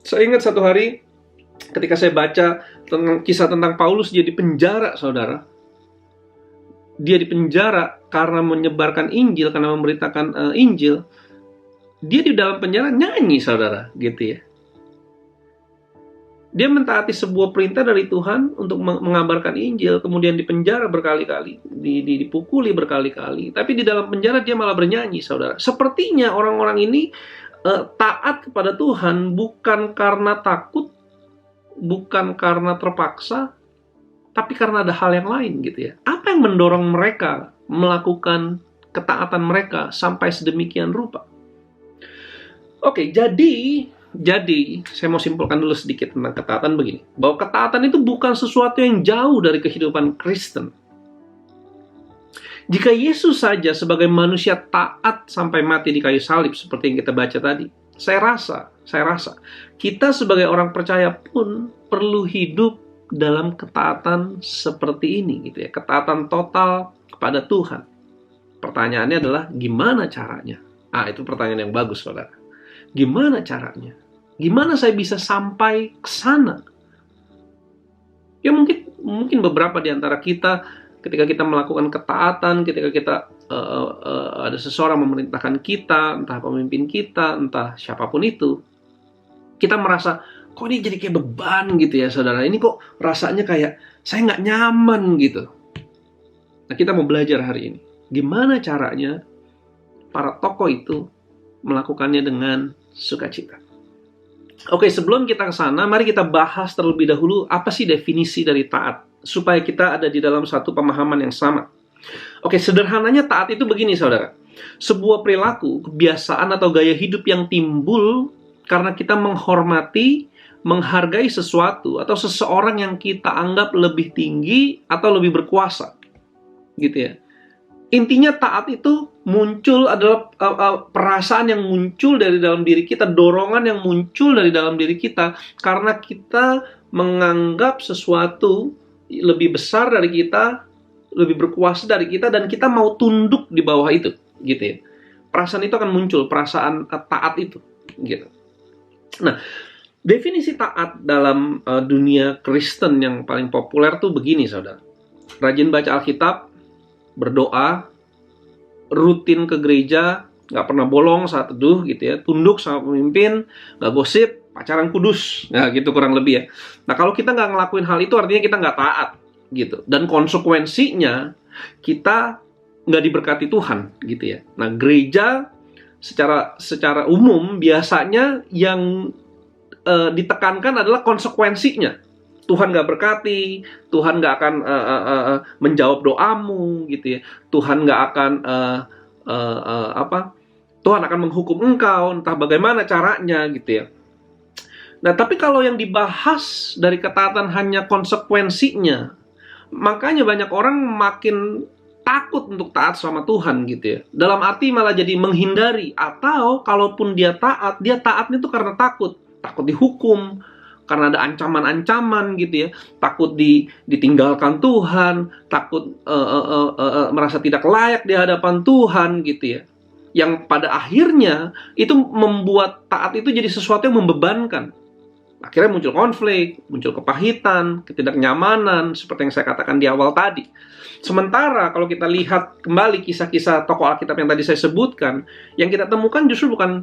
Saya ingat satu hari ketika saya baca tentang kisah tentang Paulus, dia di penjara, saudara. Dia di penjara karena menyebarkan Injil, karena memberitakan Injil. Dia di dalam penjara nyanyi, saudara, gitu ya. Dia mentaati sebuah perintah dari Tuhan untuk mengabarkan Injil, kemudian dipenjara berkali-kali, dipukuli berkali-kali. Tapi di dalam penjara dia malah bernyanyi, saudara. Sepertinya orang-orang ini taat kepada Tuhan bukan karena takut, bukan karena terpaksa, tapi karena ada hal yang lain gitu ya. Apa yang mendorong mereka melakukan ketaatan mereka sampai sedemikian rupa? Oke, jadi saya mau simpulkan dulu sedikit tentang ketaatan begini. Bahwa ketaatan itu bukan sesuatu yang jauh dari kehidupan Kristen. Jika Yesus saja sebagai manusia taat sampai mati di kayu salib seperti yang kita baca tadi, saya rasa kita sebagai orang percaya pun perlu hidup dalam ketaatan seperti ini gitu ya. Ketaatan total kepada Tuhan. Pertanyaannya adalah gimana caranya? Itu pertanyaan yang bagus, saudara. Gimana caranya? Gimana saya bisa sampai ke sana? Ya mungkin beberapa di antara kita ketika kita melakukan ketaatan, ketika kita ada seseorang memerintahkan kita, entah pemimpin kita, entah siapapun itu, kita merasa, kok ini jadi kayak beban gitu ya saudara, ini kok rasanya kayak saya nggak nyaman gitu. Nah, kita mau belajar hari ini, gimana caranya para tokoh itu melakukannya dengan sukacita. Oke, sebelum kita ke sana, mari kita bahas terlebih dahulu apa sih definisi dari taat, supaya kita ada di dalam satu pemahaman yang sama. Oke, sederhananya taat itu begini saudara, sebuah perilaku, kebiasaan atau gaya hidup yang timbul karena kita menghormati, menghargai sesuatu atau seseorang yang kita anggap lebih tinggi atau lebih berkuasa, gitu ya. Intinya taat itu muncul adalah perasaan yang muncul dari dalam diri kita, dorongan yang muncul dari dalam diri kita karena kita menganggap sesuatu lebih besar dari kita, lebih berkuasa dari kita, dan kita mau tunduk di bawah itu, gitu ya. Perasaan itu akan muncul, perasaan taat itu, gitu. Nah, definisi taat dalam dunia Kristen yang paling populer tuh begini, saudara. Rajin baca Alkitab, berdoa, rutin ke gereja, nggak pernah bolong saat teduh gitu ya, tunduk sama pemimpin, nggak gosip, pacaran kudus, nah gitu kurang lebih ya. Nah kalau kita nggak ngelakuin hal itu artinya kita nggak taat gitu, dan konsekuensinya kita nggak diberkati Tuhan gitu ya. Nah gereja secara umum biasanya yang ditekankan adalah konsekuensinya. Tuhan nggak berkati, Tuhan nggak akan menjawab doamu, gitu ya. Tuhan nggak akan Tuhan akan menghukum engkau, entah bagaimana caranya, gitu ya. Nah, tapi kalau yang dibahas dari ketaatan hanya konsekuensinya, makanya banyak orang makin takut untuk taat sama Tuhan, gitu ya. Dalam arti malah jadi menghindari, atau kalaupun dia taatnya itu karena takut dihukum, karena ada ancaman-ancaman gitu ya, takut ditinggalkan Tuhan, takut merasa tidak layak di hadapan Tuhan gitu ya. Yang pada akhirnya itu membuat taat itu jadi sesuatu yang membebankan. Akhirnya muncul konflik, muncul kepahitan, ketidaknyamanan, seperti yang saya katakan di awal tadi. Sementara kalau kita lihat kembali kisah-kisah tokoh Alkitab yang tadi saya sebutkan, yang kita temukan justru bukan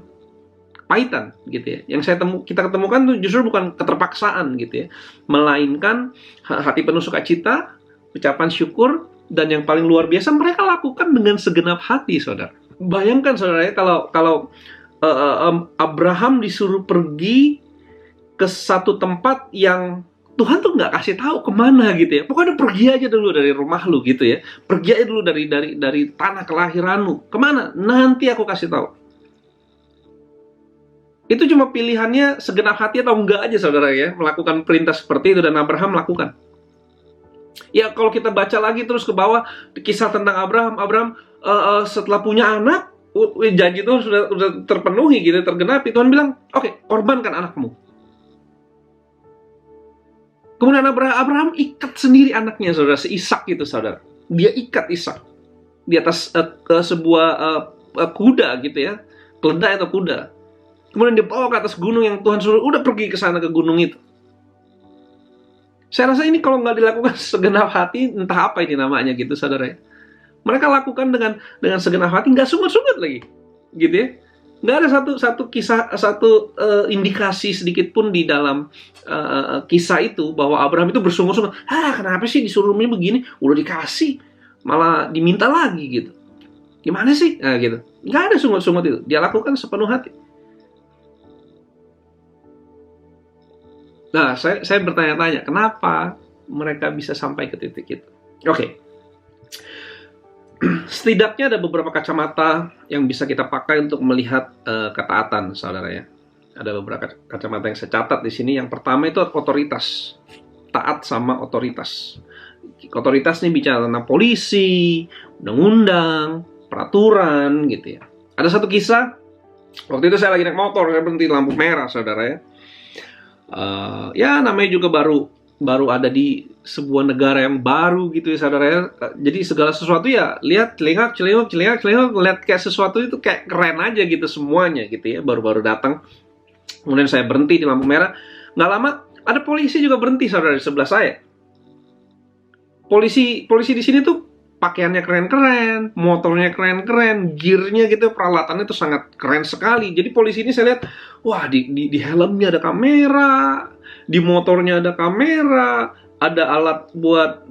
kepahitan gitu ya. Yang kita ketemukan tuh justru bukan keterpaksaan gitu ya, melainkan hati penuh sukacita, ucapan syukur, dan yang paling luar biasa mereka lakukan dengan segenap hati, saudara. Bayangkan saudara ya, kalau Abraham disuruh pergi ke satu tempat yang Tuhan tuh nggak kasih tahu kemana gitu ya. Pokoknya pergi aja dulu dari rumah lu gitu ya. Pergi aja dulu dari tanah kelahiranmu. Kemana? Nanti aku kasih tahu. Itu cuma pilihannya segenap hati atau enggak aja saudara ya, melakukan perintah seperti itu, dan Abraham melakukan. Ya kalau kita baca lagi terus ke bawah kisah tentang Abraham setelah punya anak, janji itu sudah terpenuhi gitu, tergenapi. Tuhan bilang, oke, korbankan anakmu. Kemudian Abraham ikat sendiri anaknya saudara, Ishak gitu saudara. Dia ikat Ishak di atas sebuah kuda gitu ya, keledai atau kuda. Kemudian dia bawa ke atas gunung yang Tuhan suruh, udah pergi ke sana ke gunung itu. Saya rasa ini kalau nggak dilakukan segenap hati, entah apa ini namanya gitu, saudara ya. Mereka lakukan dengan segenap hati, nggak sungut-sungut lagi, gitu ya. Nggak ada satu kisah, satu indikasi sedikit pun di dalam kisah itu bahwa Abraham itu bersungut-sungut. Kenapa sih disuruh begini? Udah dikasih, malah diminta lagi gitu. Gimana sih? Nah, gitu. Nggak ada sungut-sungut itu. Dia lakukan sepenuh hati. Nah, saya bertanya-tanya, kenapa mereka bisa sampai ke titik itu? Oke. Setidaknya ada beberapa kacamata yang bisa kita pakai untuk melihat ketaatan, saudara ya. Ada beberapa kacamata yang saya catat di sini. Yang pertama itu otoritas. Taat sama otoritas. Otoritas ini bicara tentang polisi, undang-undang, peraturan, gitu ya. Ada satu kisah, waktu itu saya lagi naik motor, saya berhenti di lampu merah, saudara ya. Ya namanya juga baru ada di sebuah negara yang baru gitu ya saudara ya. Jadi segala sesuatu ya lihat celingak, lihat kayak sesuatu itu kayak keren aja gitu semuanya gitu ya, baru-baru datang. Kemudian saya berhenti di lampu merah, nggak lama ada polisi juga berhenti saudara di sebelah saya. Polisi di sini tuh pakaiannya keren-keren, motornya keren-keren, gearnya gitu, peralatannya itu sangat keren sekali. Jadi polisi ini saya lihat, wah di helmnya ada kamera, di motornya ada kamera, ada alat buat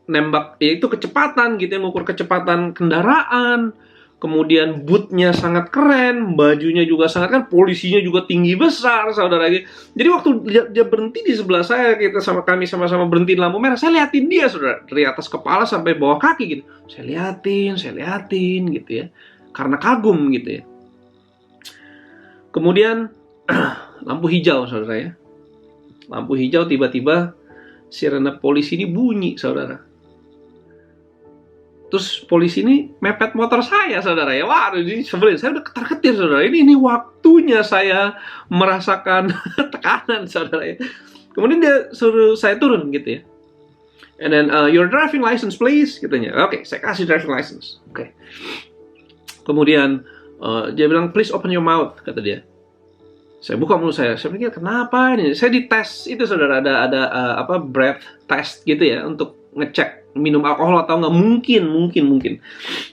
nembak, yaitu kecepatan gitu ya, mengukur kecepatan kendaraan. Kemudian bootnya sangat keren, bajunya juga sangat kan, polisinya juga tinggi besar, saudara. Jadi waktu dia berhenti di sebelah saya, kami sama-sama berhenti di lampu merah, saya liatin dia, saudara, dari atas kepala sampai bawah kaki gitu. Saya liatin gitu ya, karena kagum gitu ya. Kemudian lampu hijau, saudara ya. Lampu hijau, tiba-tiba sirene polisi ini bunyi, saudara. Terus polisi ini mepet motor saya, saudara ya. Waduh, ini sebelum saya udah ketar-ketir, saudara. Ini waktunya saya merasakan tekanan, saudara ya. Kemudian dia suruh saya turun gitu ya. And then your driving license please, katanya. Oke, saya kasih driving license. Oke. Kemudian dia bilang please open your mouth, kata dia. Saya buka mulut saya pikir kenapa ini? Saya dites itu, saudara, ada breath test gitu ya, untuk ngecek minum alkohol atau nggak. Mungkin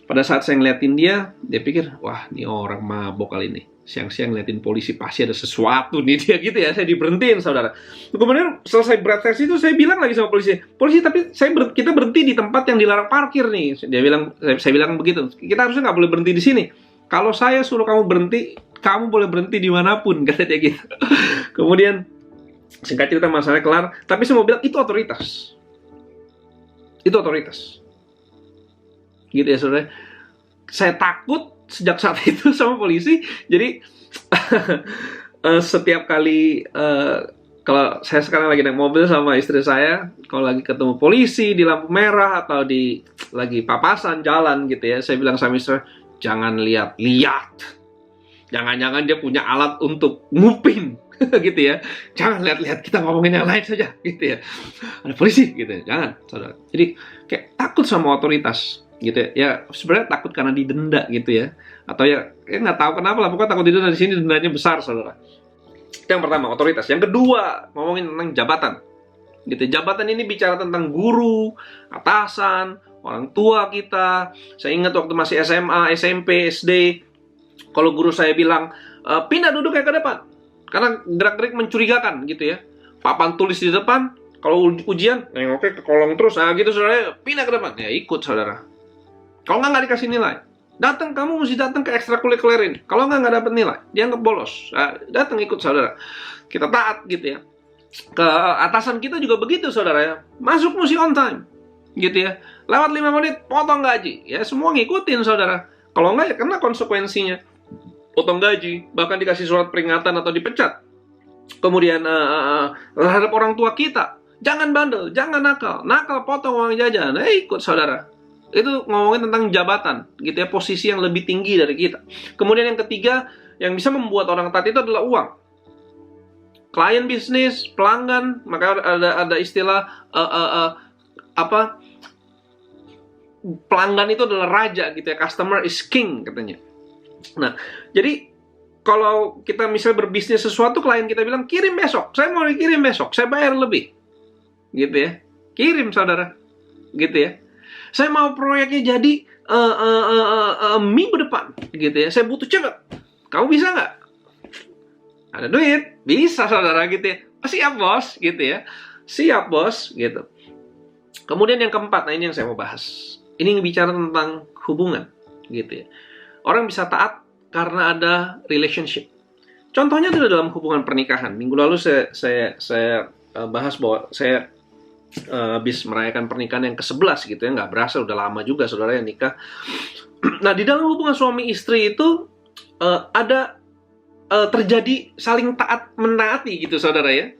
pada saat saya ngeliatin dia pikir, wah ini orang mabok kali ini, siang-siang ngeliatin polisi pasti ada sesuatu nih dia gitu ya. Saya diberhentiin, saudara. Kemudian selesai breath test itu saya bilang lagi sama polisi tapi kita berhenti di tempat yang dilarang parkir nih. Saya bilang begitu, kita harusnya nggak boleh berhenti di sini. Kalau saya suruh kamu berhenti, kamu boleh berhenti dimanapun, kata dia gitu. Kemudian singkat cerita masalahnya kelar, tapi saya mau bilang itu otoritas. Itu otoritas. Gitu ya, saudara. Saya takut sejak saat itu sama polisi. Jadi setiap kali kalau saya sekarang lagi naik mobil sama istri saya, kalau lagi ketemu polisi di lampu merah atau lagi papasan jalan gitu ya, saya bilang sama istri, jangan lihat-lihat. Jangan-jangan dia punya alat untuk nguping gitu ya. Jangan lihat-lihat, kita ngomongin yang lain saja gitu ya. Ada polisi gitu ya. Jangan, saudara. Jadi kayak takut sama otoritas gitu ya. Ya sebenarnya takut karena didenda gitu ya. Atau ya nggak tahu kenapa lah, pokoknya takut didenda. Di sini dendanya besar, saudara. Itu yang pertama, otoritas. Yang kedua, ngomongin tentang jabatan. Gitu. Jabatan ini bicara tentang guru, atasan, orang tua kita. Saya ingat waktu masih SMA, SMP, SD, kalau guru saya bilang, pindah duduknya ke depan. Karena gerak-gerik mencurigakan gitu ya. Papan tulis di depan, kalau ujian, nengoknya ke kolong terus. Nah gitu, saudara, pindah ke depan. Ya ikut, saudara. Kalau nggak dikasih nilai. Kamu mesti datang ke ekstrakurikuler ini. Kalau nggak dapat nilai, dianggap bolos. Nah, datang ikut, saudara. Kita taat gitu ya. Ke atasan kita juga begitu, saudara ya. Masuk mesti on time. Gitu ya. Lewat 5 menit, potong gaji. Ya semua ngikutin, saudara. Kalau nggak ya kena konsekuensinya. Potong gaji, bahkan dikasih surat peringatan atau dipecat. Kemudian terhadap orang tua kita, jangan bandel, jangan nakal potong uang jajan, ikut, saudara. Itu ngomongin tentang jabatan, gitu ya, posisi yang lebih tinggi dari kita. Kemudian yang ketiga, yang bisa membuat orang taat itu adalah uang. Klien bisnis, pelanggan, maka ada istilah pelanggan itu adalah raja, gitu ya, customer is king katanya. Nah, jadi kalau kita misalnya berbisnis sesuatu, klien kita bilang, kirim besok, saya mau dikirim besok, saya bayar lebih. Gitu ya. Kirim, saudara. Gitu ya. Saya mau proyeknya jadi minggu depan. Gitu ya. Saya butuh cepat. Kamu bisa nggak? Ada duit? Bisa, saudara, gitu ya. Siap, bos. Gitu ya. Siap, bos. Gitu. Kemudian yang keempat, nah ini yang saya mau bahas. Ini bicara tentang hubungan. Gitu ya. Orang bisa taat karena ada relationship. Contohnya adalah dalam hubungan pernikahan. Minggu lalu saya bahas bahwa saya habis merayakan pernikahan yang ke-11 gitu ya. Nggak berasa, udah lama juga saudara yang nikah. Nah, di dalam hubungan suami istri itu ada terjadi saling taat menaati gitu, saudara ya.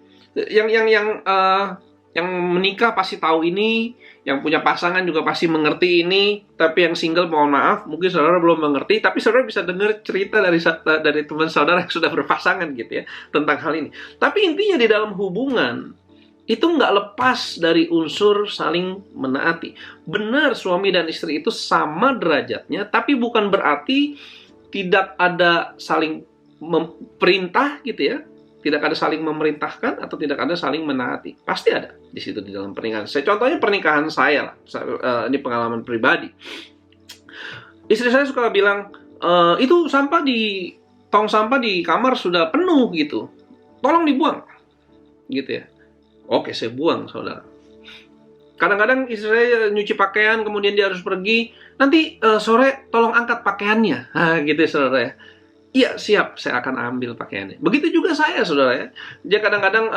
Yang menikah pasti tahu ini, yang punya pasangan juga pasti mengerti ini, tapi yang single mohon maaf, mungkin saudara belum mengerti, tapi saudara bisa dengar cerita dari teman saudara yang sudah berpasangan gitu ya, tentang hal ini. Tapi intinya di dalam hubungan, itu nggak lepas dari unsur saling menaati. Benar suami dan istri itu sama derajatnya, tapi bukan berarti tidak ada saling perintah gitu ya, tidak ada saling memerintahkan atau tidak ada saling menaati. Pasti ada di situ di dalam pernikahan. Contohnya pernikahan saya lah. Ini pengalaman pribadi. Istri saya suka bilang, itu tong sampah di kamar sudah penuh gitu. Tolong dibuang. Gitu ya. Oke, saya buang, saudara. Kadang-kadang istri saya nyuci pakaian, kemudian dia harus pergi. Nanti sore tolong angkat pakaiannya. Gitu ya, saudara ya. Iya, siap, saya akan ambil pakaiannya. Begitu juga saya, saudara ya. Dia kadang-kadang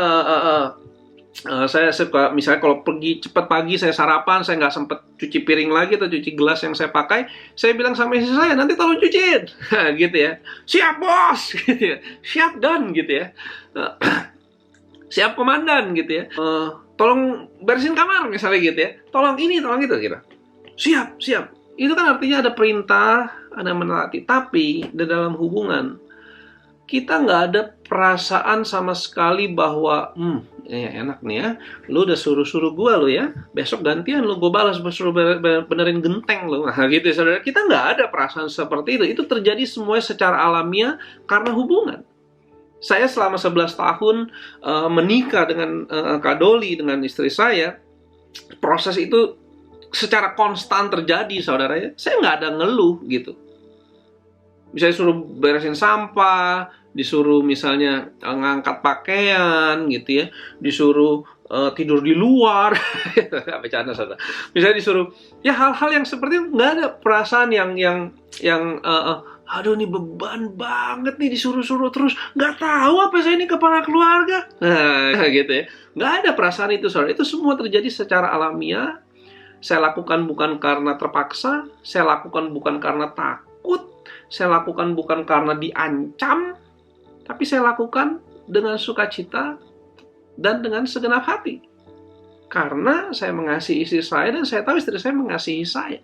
saya suka, misalnya kalau pergi cepat pagi, saya sarapan, saya nggak sempat cuci piring lagi atau cuci gelas yang saya pakai, saya bilang sama istri saya, nanti tolong cuciin. Gitu ya. Siap, bos! Gitu ya. Siap, dan gitu ya. Siap, komandan, gitu ya. Tolong bersihin kamar, misalnya gitu ya. Tolong ini, tolong itu, gitu. Siap, siap. Itu kan artinya ada perintah, ada menaati. Tapi di dalam hubungan, kita nggak ada perasaan sama sekali bahwa, ya enak nih ya, lu udah suruh-suruh gua lo ya, besok gantian lu gua balas, suruh benerin genteng lu. Nah gitu ya saudara, kita nggak ada perasaan seperti itu. Itu terjadi semuanya secara alamiah karena hubungan. Saya selama 11 tahun menikah dengan Kak Doli, dengan istri saya, proses itu secara konstan terjadi, saudara ya. Saya nggak ada ngeluh gitu. Misalnya suruh beresin sampah, disuruh misalnya ngangkat pakaian gitu ya, disuruh tidur di luar, nggak bercanda saudara. Misalnya disuruh, ya hal-hal yang seperti itu, nggak ada perasaan yang aduh ini beban banget nih disuruh-suruh terus, nggak tahu apa saya ini kepala keluarga. Nah gitu ya, nggak ada perasaan itu saudara. Itu semua terjadi secara alamiah. Saya lakukan bukan karena terpaksa, saya lakukan bukan karena takut, saya lakukan bukan karena diancam, tapi saya lakukan dengan sukacita dan dengan segenap hati. Karena saya mengasihi istri saya dan saya tahu istri saya mengasihi saya.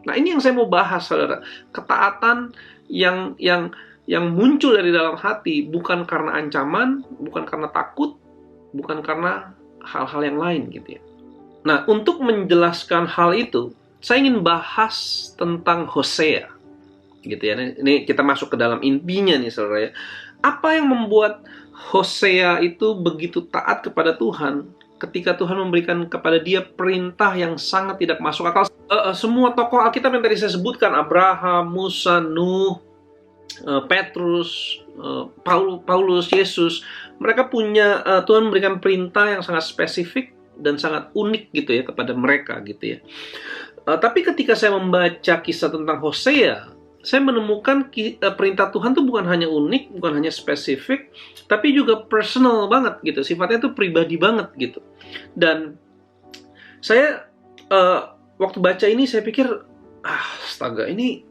Nah ini yang saya mau bahas, saudara. Ketaatan yang muncul dari dalam hati bukan karena ancaman, bukan karena takut, bukan karena hal-hal yang lain gitu ya. Nah, untuk menjelaskan hal itu, saya ingin bahas tentang Hosea. Gitu ya. Ini kita masuk ke dalam intinya nih, saudara ya. Apa yang membuat Hosea itu begitu taat kepada Tuhan ketika Tuhan memberikan kepada dia perintah yang sangat tidak masuk akal? Semua tokoh Alkitab yang tadi saya sebutkan, Abraham, Musa, Nuh, Petrus, Paulus, Yesus, mereka punya Tuhan memberikan perintah yang sangat spesifik dan sangat unik gitu ya kepada mereka gitu ya. Tapi ketika saya membaca kisah tentang Hosea, saya menemukan perintah Tuhan itu bukan hanya unik, bukan hanya spesifik, tapi juga personal banget gitu. Sifatnya itu pribadi banget gitu. Dan saya waktu baca ini saya pikir, astaga ini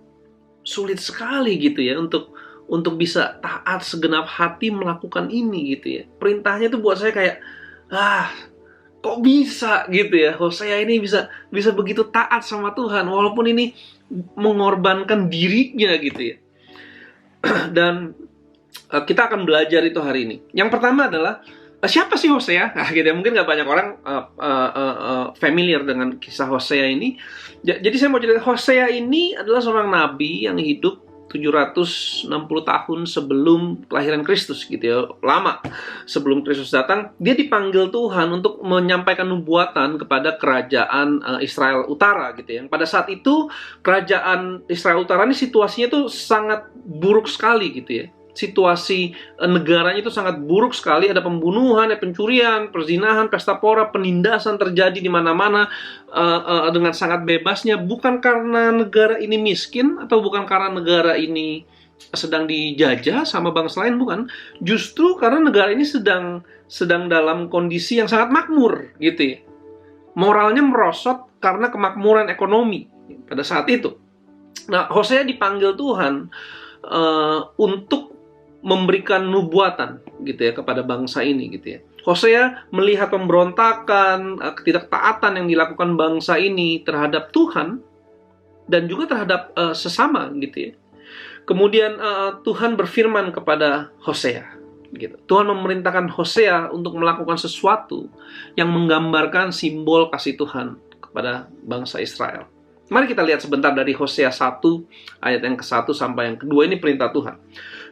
sulit sekali gitu ya untuk bisa taat segenap hati melakukan ini gitu ya. Perintahnya itu buat saya kayak, kok bisa gitu ya, Hosea ini bisa begitu taat sama Tuhan walaupun ini mengorbankan dirinya gitu ya. Dan kita akan belajar itu hari ini. Yang pertama adalah siapa sih Hosea? Gitu ya. Mungkin nggak banyak orang familiar dengan kisah Hosea ini. Jadi saya mau cerita, Hosea ini adalah seorang nabi yang hidup 760 tahun sebelum kelahiran Kristus gitu ya, lama sebelum Kristus datang. Dia dipanggil Tuhan untuk menyampaikan nubuatan kepada kerajaan Israel Utara gitu ya. Pada saat itu kerajaan Israel Utara ini situasinya tuh sangat buruk sekali gitu ya. Situasi negaranya itu sangat buruk sekali, ada pembunuhan, ada pencurian, perzinahan, pesta pora, penindasan terjadi di mana-mana dengan sangat bebasnya, bukan karena negara ini miskin atau bukan karena negara ini sedang dijajah sama bangsa lain, bukan. Justru karena negara ini sedang dalam kondisi yang sangat makmur gitu ya. Moralnya merosot karena kemakmuran ekonomi pada saat itu. Nah, Hosea dipanggil Tuhan untuk memberikan nubuatan gitu ya kepada bangsa ini gitu ya. Hosea melihat pemberontakan, ketidaktaatan yang dilakukan bangsa ini terhadap Tuhan dan juga terhadap sesama gitu ya. Kemudian Tuhan berfirman kepada Hosea gitu. Tuhan memerintahkan Hosea untuk melakukan sesuatu yang menggambarkan simbol kasih Tuhan kepada bangsa Israel. Mari kita lihat sebentar dari Hosea 1 ayat yang ke-1 sampai yang kedua. Ini perintah Tuhan.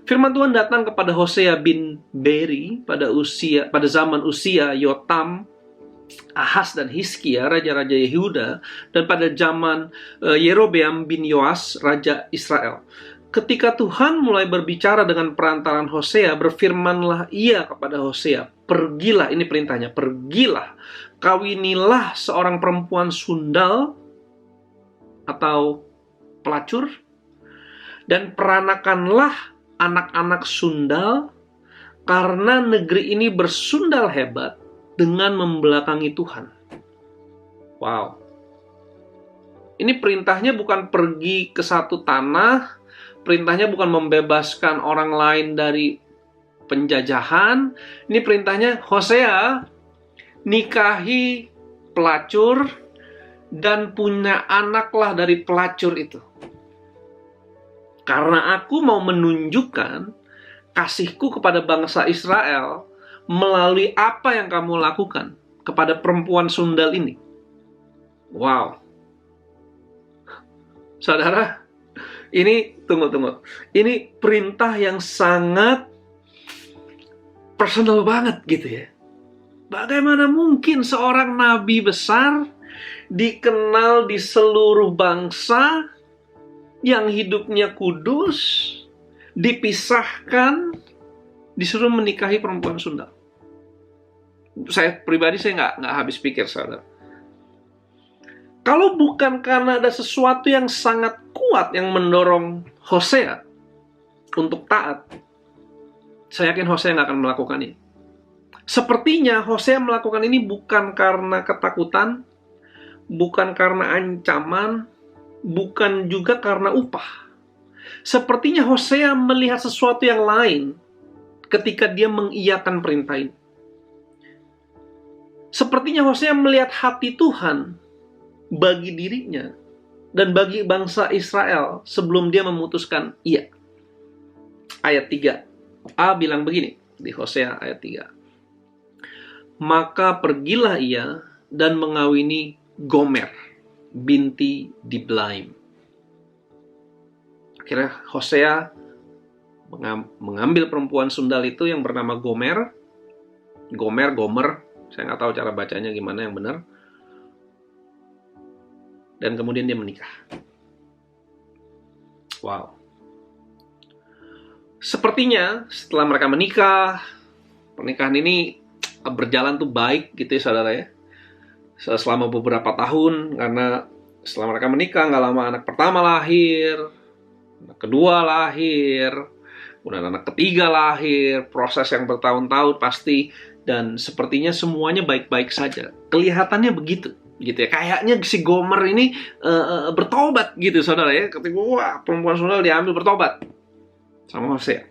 Firman Tuhan datang kepada Hosea bin Beri pada zaman Usia, Yotam, Ahaz dan Hizkia, raja-raja Yehuda, dan pada zaman Yerobeam bin Yoas, raja Israel. Ketika Tuhan mulai berbicara dengan perantaran Hosea, berfirmanlah ia kepada Hosea, pergilah, ini perintahnya, pergilah, kawinilah seorang perempuan sundal atau pelacur, dan peranakanlah anak-anak sundal, karena negeri ini bersundal hebat dengan membelakangi Tuhan. Wow. Ini perintahnya bukan pergi ke satu tanah, perintahnya bukan membebaskan orang lain dari penjajahan. Ini perintahnya, Hosea, nikahi pelacur, dan punya anaklah dari pelacur itu. Karena aku mau menunjukkan kasihku kepada bangsa Israel melalui apa yang kamu lakukan kepada perempuan sundal ini. Wow. Saudara, ini, tunggu. Ini perintah yang sangat personal banget gitu ya. Bagaimana mungkin seorang nabi besar dikenal di seluruh bangsa, yang hidupnya kudus, dipisahkan, disuruh menikahi perempuan sundal? Saya pribadi nggak habis pikir, saudara. Kalau bukan karena ada sesuatu yang sangat kuat yang mendorong Hosea untuk taat, saya yakin Hosea nggak akan melakukan ini. Sepertinya Hosea melakukan ini bukan karena ketakutan, bukan karena ancaman, bukan juga karena upah. Sepertinya Hosea melihat sesuatu yang lain ketika dia mengiyakan perintah ini. Sepertinya Hosea melihat hati Tuhan bagi dirinya dan bagi bangsa Israel sebelum dia memutuskan iya. Ayat 3. A bilang begini di Hosea ayat 3. Maka pergilah ia dan mengawini Gomer binti Diblaim. Akhirnya Hosea mengambil perempuan sundal itu yang bernama Gomer, saya nggak tahu cara bacanya gimana yang benar. Dan kemudian dia menikah. Wow. Sepertinya setelah mereka menikah, pernikahan ini berjalan tuh baik gitu ya saudara ya. Selama beberapa tahun, karena setelah mereka menikah nggak lama anak pertama lahir, anak kedua lahir, kemudian anak ketiga lahir, proses yang bertahun-tahun pasti, dan sepertinya semuanya baik-baik saja. Kelihatannya begitu, gitu ya. Kayaknya si Gomer ini bertobat gitu saudara ya. Ketika wah perempuan sundal diambil bertobat sama Hosea.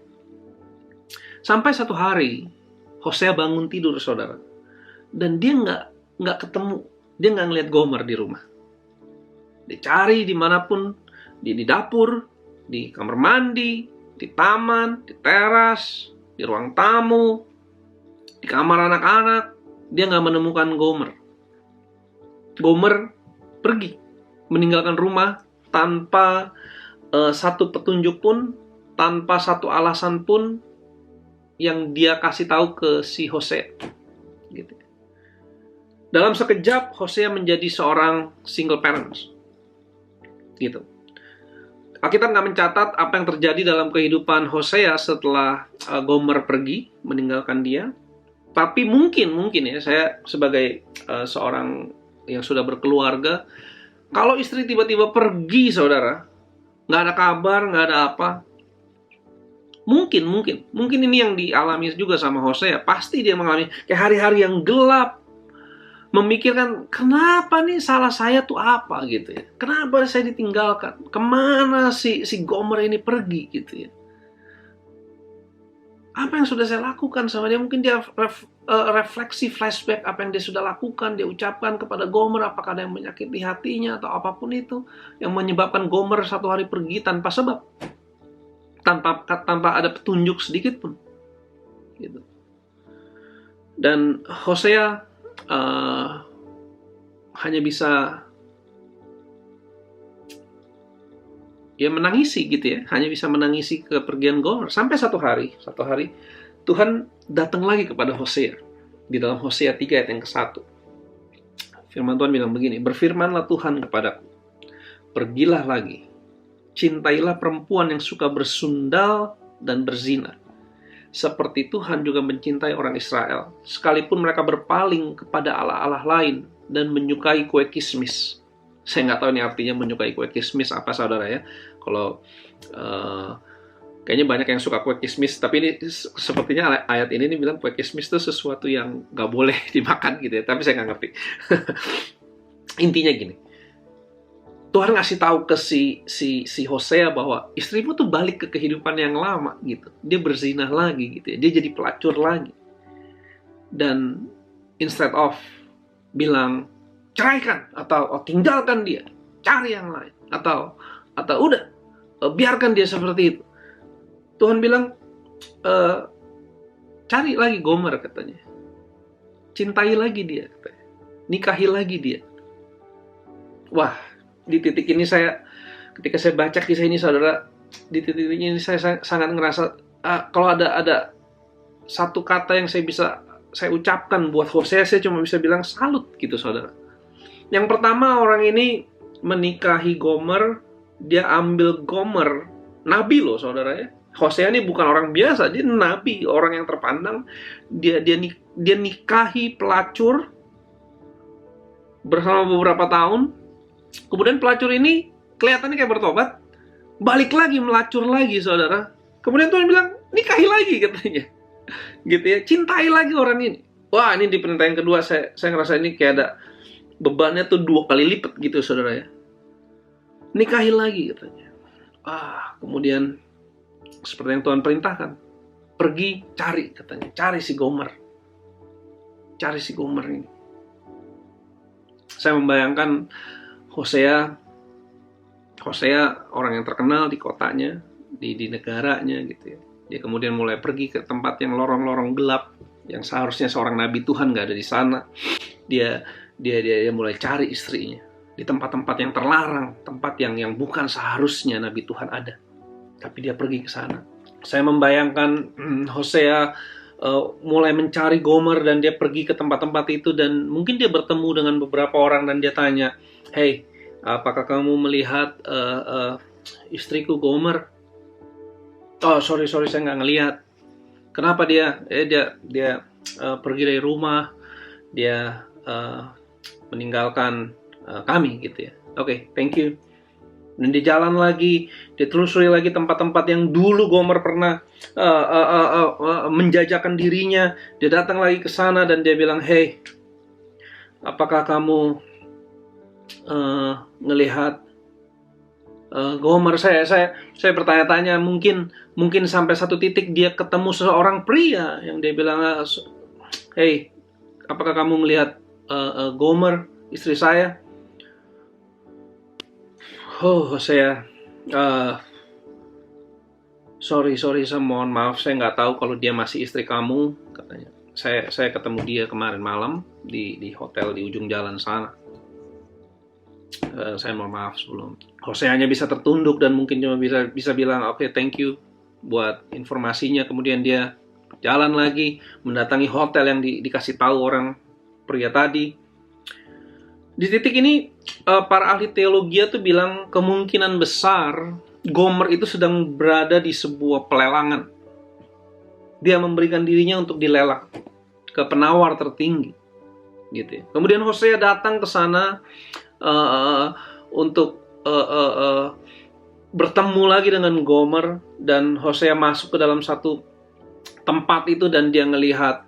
Sampai satu hari Hosea bangun tidur saudara, dan dia nggak ketemu, dia nggak ngeliat Gomer di rumah. Dicari dimanapun, di dapur, di kamar mandi, di taman, di teras, di ruang tamu, di kamar anak-anak, dia nggak menemukan Gomer. Gomer pergi, meninggalkan rumah tanpa satu petunjuk pun, tanpa satu alasan pun yang dia kasih tahu ke si Hosea. Gitu. Dalam sekejap, Hosea menjadi seorang single parents. Gitu. Alkitab nggak mencatat apa yang terjadi dalam kehidupan Hosea setelah Gomer pergi, meninggalkan dia. Tapi mungkin ya, saya sebagai seorang yang sudah berkeluarga, kalau istri tiba-tiba pergi, saudara, nggak ada kabar, nggak ada apa, mungkin ini yang dialami juga sama Hosea. Pasti dia mengalami kayak hari-hari yang gelap, memikirkan kenapa nih salah saya tuh apa gitu ya, kenapa saya ditinggalkan, kemana si Gomer ini pergi gitu ya, apa yang sudah saya lakukan sama dia. Mungkin dia refleksi, flashback apa yang dia sudah lakukan, dia ucapkan kepada Gomer, apakah ada yang menyakiti hatinya atau apapun itu yang menyebabkan Gomer satu hari pergi tanpa sebab, tanpa ada petunjuk sedikit pun gitu. Dan Hosea hanya bisa ya menangisi gitu ya, hanya bisa menangisi kepergian Gomer. Sampai satu hari Tuhan datang lagi kepada Hosea di dalam Hosea 3 ayat yang ke-1. Firman Tuhan bilang begini, "Berfirmanlah Tuhan kepadaku, pergilah lagi, cintailah perempuan yang suka bersundal dan berzina, seperti Tuhan juga mencintai orang Israel, sekalipun mereka berpaling kepada allah-allah lain dan menyukai kue kismis." Saya nggak tahu ini artinya menyukai kue kismis apa, saudara ya. Kalau kayaknya banyak yang suka kue kismis, tapi ini sepertinya ayat ini bilang kue kismis itu sesuatu yang nggak boleh dimakan gitu ya. Tapi saya nggak ngerti. Intinya gini, Tuhan ngasih tahu ke si Hosea bahwa istrimu tuh balik ke kehidupan yang lama gitu. Dia berzinah lagi gitu ya. Dia jadi pelacur lagi. Dan instead of bilang ceraikan atau tinggalkan dia, cari yang lain, atau udah biarkan dia seperti itu, Tuhan bilang cari lagi Gomer katanya, cintai lagi dia katanya, nikahi lagi dia. Wah, di titik ini ketika saya baca kisah ini, saudara, di titik ini saya sangat ngerasa kalau ada satu kata yang saya ucapkan buat Hosea, saya cuma bisa bilang salut gitu, saudara. Yang pertama, orang ini menikahi Gomer, dia ambil Gomer, nabi loh saudara ya. Hosea ini bukan orang biasa, dia nabi, orang yang terpandang. Dia nikahi pelacur bersama beberapa tahun. Kemudian pelacur ini kelihatannya kayak bertobat, balik lagi melacur lagi, saudara. Kemudian Tuhan bilang, nikahi lagi katanya. Gitu ya, cintai lagi orang ini. Wah, ini di perintah yang kedua saya ngerasa ini kayak ada bebannya tuh 2 kali lipat gitu, saudara ya. Nikahi lagi katanya. Kemudian seperti yang Tuhan perintahkan, pergi cari katanya, cari si Gomer. Cari si Gomer ini. Saya membayangkan Hosea orang yang terkenal di kotanya, di negaranya gitu ya. Dia kemudian mulai pergi ke tempat yang lorong-lorong gelap, yang seharusnya seorang nabi Tuhan nggak ada di sana. Dia mulai cari istrinya di tempat-tempat yang terlarang, tempat yang bukan seharusnya nabi Tuhan ada. Tapi dia pergi ke sana. Saya membayangkan Hosea mulai mencari Gomer dan dia pergi ke tempat-tempat itu, dan mungkin dia bertemu dengan beberapa orang dan dia tanya, "Hey, apakah kamu melihat istriku Gomer?" "Oh, sorry saya nggak ngelihat." "Kenapa dia?" Dia pergi dari rumah, dia meninggalkan kami gitu ya. Oke, thank you. Dan dia jalan lagi, dia telusuri lagi tempat-tempat yang dulu Gomer pernah menjajakan dirinya. Dia datang lagi ke sana dan dia bilang, "Hey, apakah kamu ngelihat Gomer?" Saya bertanya-tanya, mungkin sampai satu titik dia ketemu seorang pria yang dia bilang, "Hey, apakah kamu melihat Gomer, istri saya?" "Oh, Hosea, sorry, saya mohon maaf, saya nggak tahu kalau dia masih istri kamu," katanya. Saya ketemu dia kemarin malam di hotel di ujung jalan sana. Saya mohon maaf sebelum. Hosea hanya bisa tertunduk dan mungkin cuma bisa bilang, "Oke, thank you buat informasinya." Kemudian dia jalan lagi, mendatangi hotel yang dikasih tahu orang pria tadi. Di titik ini, para ahli teologi tuh bilang kemungkinan besar Gomer itu sedang berada di sebuah pelelangan. Dia memberikan dirinya untuk dilelang ke penawar tertinggi, gitu ya. Kemudian Hosea datang ke sana untuk bertemu lagi dengan Gomer, dan Hosea masuk ke dalam satu tempat itu dan dia ngelihat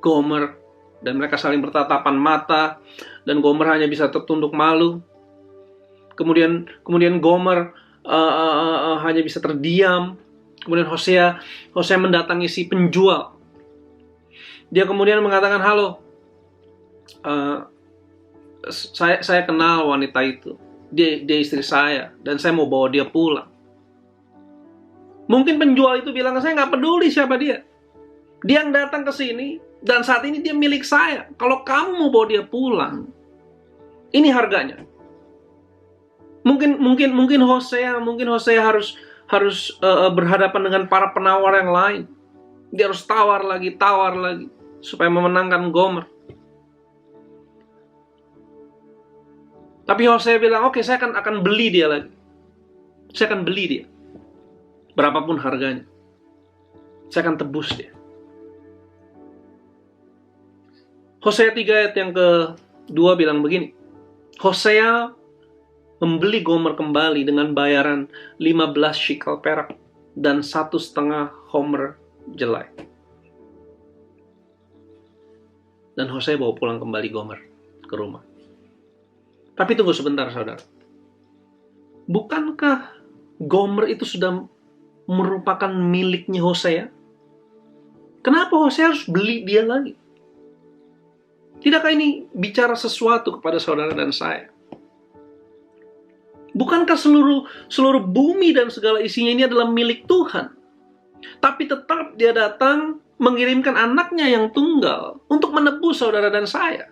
Gomer, dan mereka saling bertatapan mata, dan Gomer hanya bisa tertunduk malu. Kemudian Gomer hanya bisa terdiam. Kemudian Hosea mendatangi si penjual. Dia kemudian mengatakan, "Halo, saya kenal wanita itu. Dia istri saya, dan saya mau bawa dia pulang." Mungkin penjual itu bilang, "Saya nggak peduli siapa dia. Dia yang datang ke sini, dan saat ini dia milik saya. Kalau kamu mau bawa dia pulang, ini harganya." Mungkin Hosea harus berhadapan dengan para penawar yang lain. Dia harus tawar lagi supaya memenangkan Gomer. Tapi Hosea bilang, oke, saya akan beli dia lagi. Saya akan beli dia. Berapapun harganya. Saya akan tebus dia. Hosea 3 ayat yang kedua bilang begini. Hosea membeli Gomer kembali dengan bayaran 15 shekel perak dan 1,5 homer jelai. Dan Hosea bawa pulang kembali Gomer ke rumah. Tapi tunggu sebentar, saudara. Bukankah Gomer itu sudah merupakan miliknya Hosea? Kenapa Hosea harus beli dia lagi? Tidakkah ini bicara sesuatu kepada saudara dan saya? Bukankah seluruh bumi dan segala isinya ini adalah milik Tuhan? Tapi tetap dia datang mengirimkan anaknya yang tunggal untuk menebus saudara dan saya.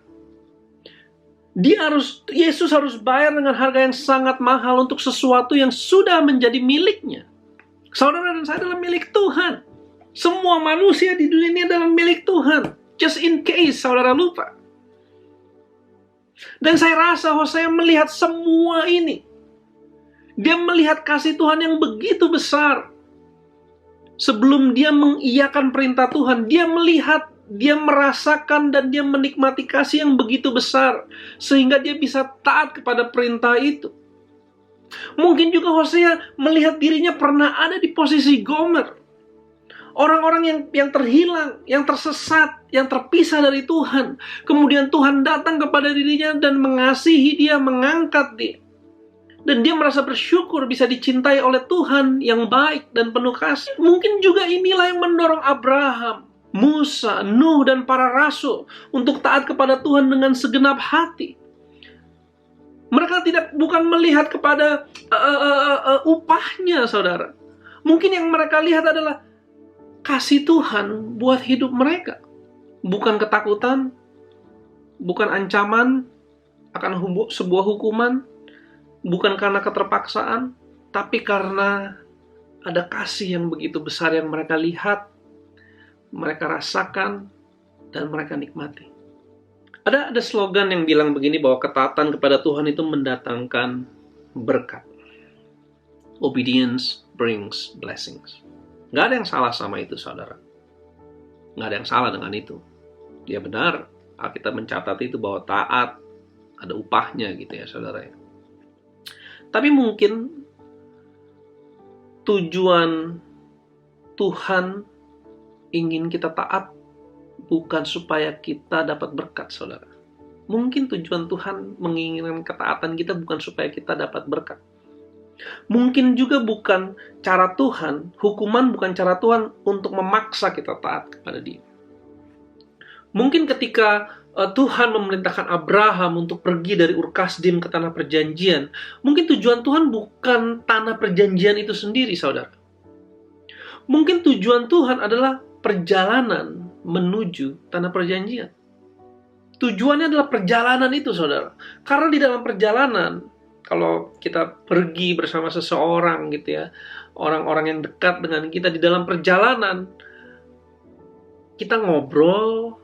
Yesus harus bayar dengan harga yang sangat mahal untuk sesuatu yang sudah menjadi miliknya. Saudara dan saya adalah milik Tuhan. Semua manusia di dunia ini adalah milik Tuhan. Just in case saudara lupa. Dan saya rasa Hosea melihat semua ini. Dia melihat kasih Tuhan yang begitu besar. Sebelum dia mengiyakan perintah Tuhan, dia melihat, dia merasakan, dan dia menikmati kasih yang begitu besar. Sehingga dia bisa taat kepada perintah itu. Mungkin juga Hosea melihat dirinya pernah ada di posisi Gomer. Orang-orang yang terhilang, yang tersesat, yang terpisah dari Tuhan. Kemudian Tuhan datang kepada dirinya dan mengasihi dia, mengangkat dia. Dan dia merasa bersyukur bisa dicintai oleh Tuhan yang baik dan penuh kasih. Mungkin juga inilah yang mendorong Abraham, Musa, Nuh, dan para rasul untuk taat kepada Tuhan dengan segenap hati. Mereka bukan melihat kepada upahnya, saudara. Mungkin yang mereka lihat adalah kasih Tuhan buat hidup mereka. Bukan ketakutan, bukan ancaman akan sebuah hukuman, bukan karena keterpaksaan, tapi karena ada kasih yang begitu besar yang mereka lihat, mereka rasakan, dan mereka nikmati. Ada slogan yang bilang begini, bahwa ketaatan kepada Tuhan itu mendatangkan berkat. Obedience brings blessings. Nggak ada yang salah sama itu, saudara. Nggak ada yang salah dengan itu. Ya benar, Alkitab mencatat itu bahwa taat ada upahnya gitu ya, saudara. Tapi mungkin tujuan Tuhan ingin kita taat bukan supaya kita dapat berkat, saudara. Mungkin tujuan Tuhan menginginkan ketaatan kita bukan supaya kita dapat berkat. Mungkin juga bukan cara Tuhan, hukuman bukan cara Tuhan untuk memaksa kita taat kepada Dia. Mungkin ketika Tuhan memerintahkan Abraham untuk pergi dari Ur Kasdim ke tanah perjanjian, mungkin tujuan Tuhan bukan tanah perjanjian itu sendiri, saudara. Mungkin tujuan Tuhan adalah perjalanan menuju tanah perjanjian. Tujuannya adalah perjalanan itu, saudara. Karena di dalam perjalanan, kalau kita pergi bersama seseorang gitu ya, orang-orang yang dekat dengan kita di dalam perjalanan, kita ngobrol,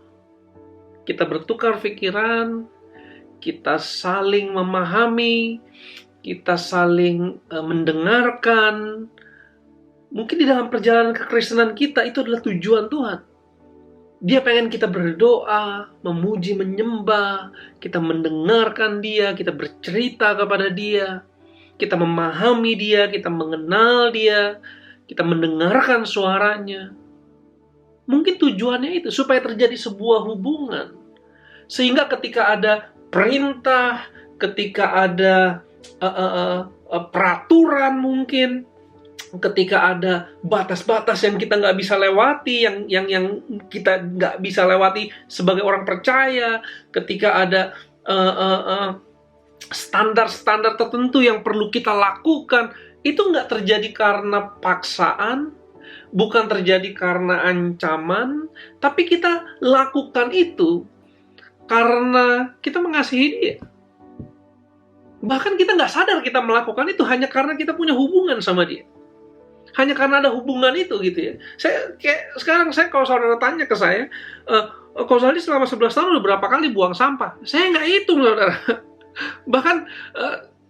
kita bertukar pikiran, kita saling memahami, kita saling mendengarkan. Mungkin di dalam perjalanan kekristenan kita itu adalah tujuan Tuhan. Dia pengen kita berdoa, memuji, menyembah, kita mendengarkan Dia, kita bercerita kepada Dia, kita memahami Dia, kita mengenal Dia, kita mendengarkan suaranya. Mungkin tujuannya itu supaya terjadi sebuah hubungan. Sehingga ketika ada perintah, ketika ada peraturan mungkin, ketika ada batas-batas yang kita nggak bisa lewati, yang kita nggak bisa lewati sebagai orang percaya, ketika ada standar-standar tertentu yang perlu kita lakukan, itu nggak terjadi karena paksaan, bukan terjadi karena ancaman, tapi kita lakukan itu karena kita mengasihi Dia. Bahkan kita nggak sadar kita melakukan itu hanya karena kita punya hubungan sama dia. Hanya karena ada hubungan itu gitu ya. Sekarang kalau saudara tanya ke saya, Kozali selama 11 tahun udah berapa kali buang sampah? Saya nggak hitung, saudara. Bahkan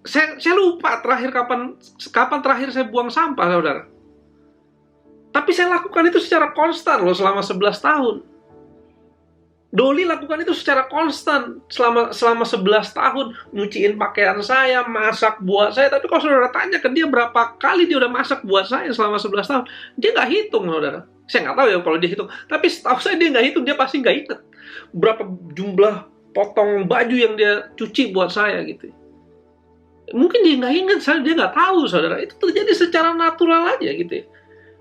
saya lupa kapan terakhir saya buang sampah, saudara. Tapi saya lakukan itu secara konstan loh selama 11 tahun. Doli lakukan itu secara konstan selama 11 tahun, nyuciin pakaian saya, masak buat saya. Tapi kalau saudara tanya ke dia berapa kali dia udah masak buat saya selama 11 tahun, dia nggak hitung, saudara. Saya nggak tahu ya kalau dia hitung, tapi setahu saya dia nggak hitung, dia pasti nggak inget berapa jumlah potong baju yang dia cuci buat saya gitu. Mungkin dia nggak inget, dia nggak tahu, saudara. Itu terjadi secara natural aja gitu ya.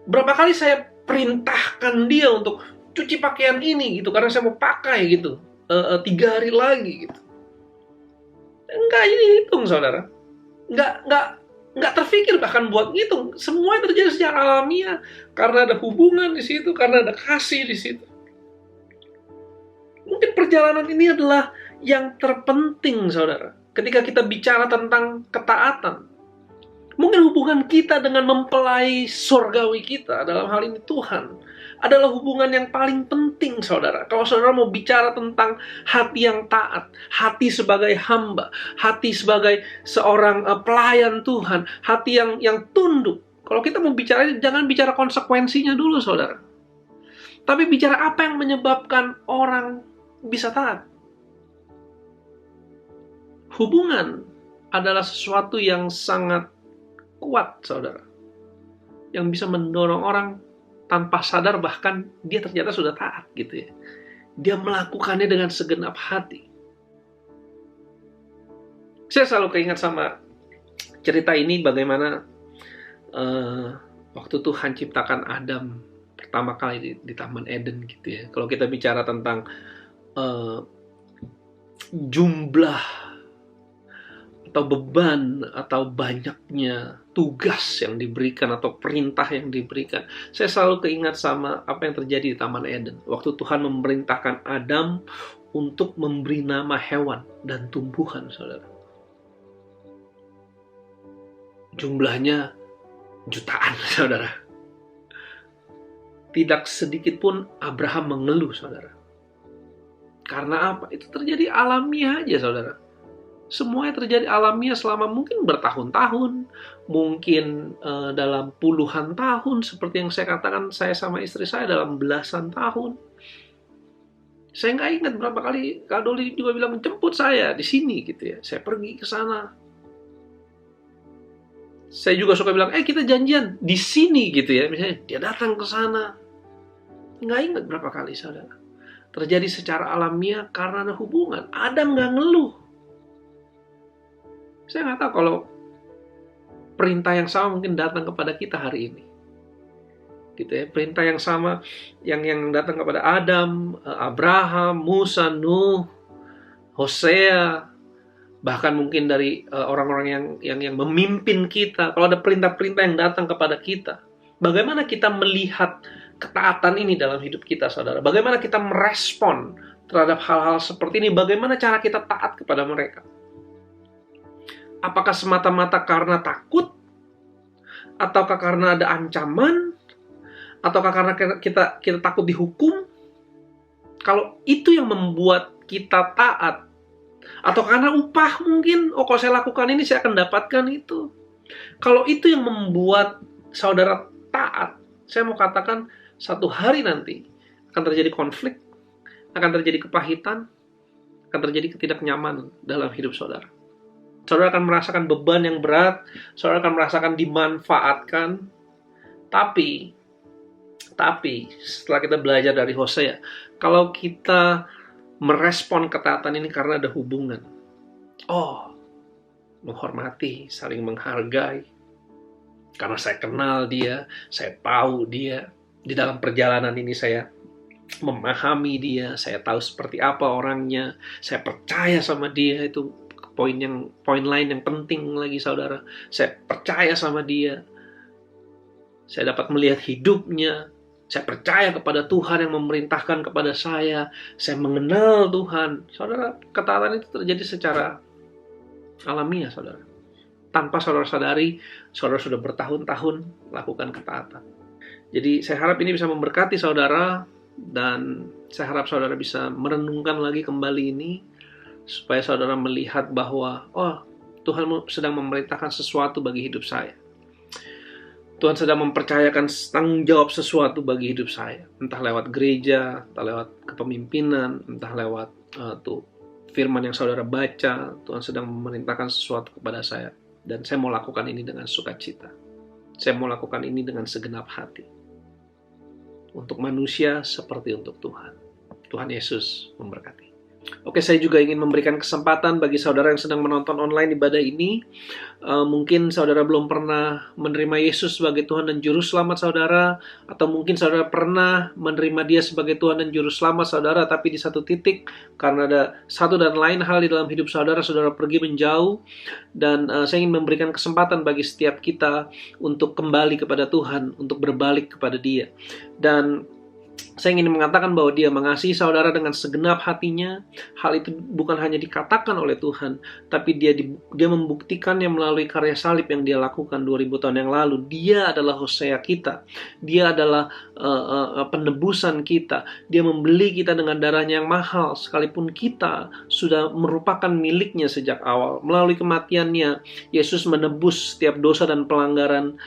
Berapa kali saya perintahkan dia untuk cuci pakaian ini gitu karena saya mau pakai gitu 3 hari lagi gitu. Enggak, ini hitung, saudara. Enggak terfikir bahkan buat ngitung. Semua terjadi secara alamiah karena ada hubungan di situ, karena ada kasih di situ. Mungkin perjalanan ini adalah yang terpenting, saudara. Ketika kita bicara tentang ketaatan, mungkin hubungan kita dengan mempelai surgawi kita, dalam hal ini Tuhan, adalah hubungan yang paling penting, saudara. Kalau saudara mau bicara tentang hati yang taat, hati sebagai hamba, hati sebagai seorang pelayan Tuhan, hati yang tunduk. Kalau kita mau bicara, jangan bicara konsekuensinya dulu, saudara. Tapi bicara apa yang menyebabkan orang bisa taat. Hubungan adalah sesuatu yang sangat kuat, saudara. Yang bisa mendorong orang tanpa sadar bahkan dia ternyata sudah taat gitu ya. Dia melakukannya dengan segenap hati. Saya selalu keingat sama cerita ini bagaimana waktu Tuhan ciptakan Adam pertama kali di Taman Eden gitu ya. Kalau kita bicara tentang jumlah atau beban atau banyaknya tugas yang diberikan atau perintah yang diberikan, saya selalu keingat sama apa yang terjadi di Taman Eden waktu Tuhan memerintahkan Adam untuk memberi nama hewan dan tumbuhan, saudara. Jumlahnya jutaan, saudara. Tidak sedikit pun Abraham mengeluh, saudara. Karena apa? Itu terjadi alamiah aja, saudara. Semuanya terjadi alamiah selama mungkin bertahun-tahun, mungkin dalam puluhan tahun, seperti yang saya katakan, saya sama istri saya dalam belasan tahun. Saya nggak ingat berapa kali Kak Doli juga bilang jemput saya di sini gitu ya. Saya pergi ke sana. Saya juga suka bilang, kita janjian di sini gitu ya. Misalnya dia datang ke sana. Nggak ingat berapa kali, saudara. Terjadi secara alamiah karena ada hubungan. Adam nggak ngeluh. Saya nggak tahu kalau perintah yang sama mungkin datang kepada kita hari ini. Gitu ya, perintah yang sama yang datang kepada Adam, Abraham, Musa, Nuh, Hosea, bahkan mungkin dari orang-orang yang memimpin kita. Kalau ada perintah-perintah yang datang kepada kita, bagaimana kita melihat ketaatan ini dalam hidup kita, saudara? Bagaimana kita merespon terhadap hal-hal seperti ini? Bagaimana cara kita taat kepada mereka? Apakah semata-mata karena takut? Ataukah karena ada ancaman? Ataukah karena kita takut dihukum? Kalau itu yang membuat kita taat, atau karena upah mungkin, kalau saya lakukan ini saya akan dapatkan itu. Kalau itu yang membuat saudara taat, saya mau katakan satu hari nanti akan terjadi konflik, akan terjadi kepahitan, akan terjadi ketidaknyamanan dalam hidup saudara. Saudara akan merasakan beban yang berat, saudara akan merasakan dimanfaatkan. Tapi setelah kita belajar dari Hosea, kalau kita merespon ketaatan ini karena ada hubungan, menghormati, saling menghargai, karena saya kenal dia, saya tahu dia, di dalam perjalanan ini saya memahami dia, saya tahu seperti apa orangnya, saya percaya sama dia. Itu poin lain yang penting lagi, saudara. Saya percaya sama dia. Saya dapat melihat hidupnya. Saya percaya kepada Tuhan yang memerintahkan kepada saya. Saya mengenal Tuhan. Saudara, ketaatan itu terjadi secara Alamiah, saudara. Tanpa saudara sadari, saudara sudah bertahun-tahun lakukan ketaatan. Jadi saya harap ini bisa memberkati saudara, dan saya harap saudara bisa merenungkan lagi kembali ini, supaya saudara melihat bahwa, oh, Tuhan sedang memerintahkan sesuatu bagi hidup saya. Tuhan sedang mempercayakan tanggung jawab sesuatu bagi hidup saya. Entah lewat gereja, entah lewat kepemimpinan, entah lewat firman yang saudara baca. Tuhan sedang memerintahkan sesuatu kepada saya. Dan saya mau lakukan ini dengan sukacita. Saya mau lakukan ini dengan segenap hati. Untuk manusia seperti untuk Tuhan. Tuhan Yesus memberkati. Oke, saya juga ingin memberikan kesempatan bagi saudara yang sedang menonton online ibadah ini. Mungkin saudara belum pernah menerima Yesus sebagai Tuhan dan Juru Selamat saudara, atau mungkin saudara pernah menerima Dia sebagai Tuhan dan Juru Selamat saudara, tapi di satu titik, karena ada satu dan lain hal di dalam hidup saudara, saudara pergi menjauh. Dan saya ingin memberikan kesempatan bagi setiap kita untuk kembali kepada Tuhan, untuk berbalik kepada Dia. Dan saya ingin mengatakan bahwa Dia mengasihi saudara dengan segenap hatinya. Hal itu bukan hanya dikatakan oleh Tuhan, tapi Dia membuktikannya melalui karya salib yang Dia lakukan 2000 tahun yang lalu. Dia adalah Hosea kita. Dia adalah penebusan kita. Dia membeli kita dengan darahnya yang mahal, sekalipun kita sudah merupakan miliknya sejak awal. Melalui kematiannya, Yesus menebus setiap dosa dan pelanggaran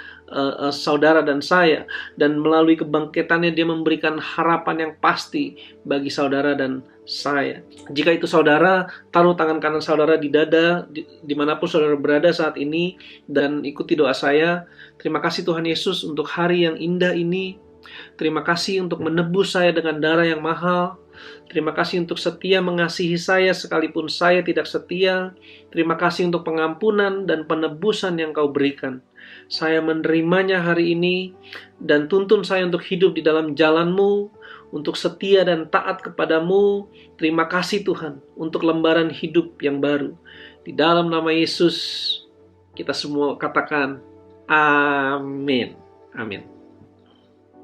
saudara dan saya, dan melalui kebangkitannya Dia memberikan harapan yang pasti bagi saudara dan saya. Jika itu saudara, taruh tangan kanan saudara di dada, dimanapun saudara berada saat ini, dan ikuti doa saya. Terima kasih Tuhan Yesus untuk hari yang indah ini. Terima kasih untuk menebus saya dengan darah yang mahal. Terima kasih untuk setia mengasihi saya sekalipun saya tidak setia. Terima kasih untuk pengampunan dan penebusan yang Kau berikan. Saya menerimanya hari ini, dan tuntun saya untuk hidup di dalam jalan-Mu, untuk setia dan taat kepadamu. Terima kasih Tuhan untuk lembaran hidup yang baru. Di dalam nama Yesus kita semua katakan amin. Amin.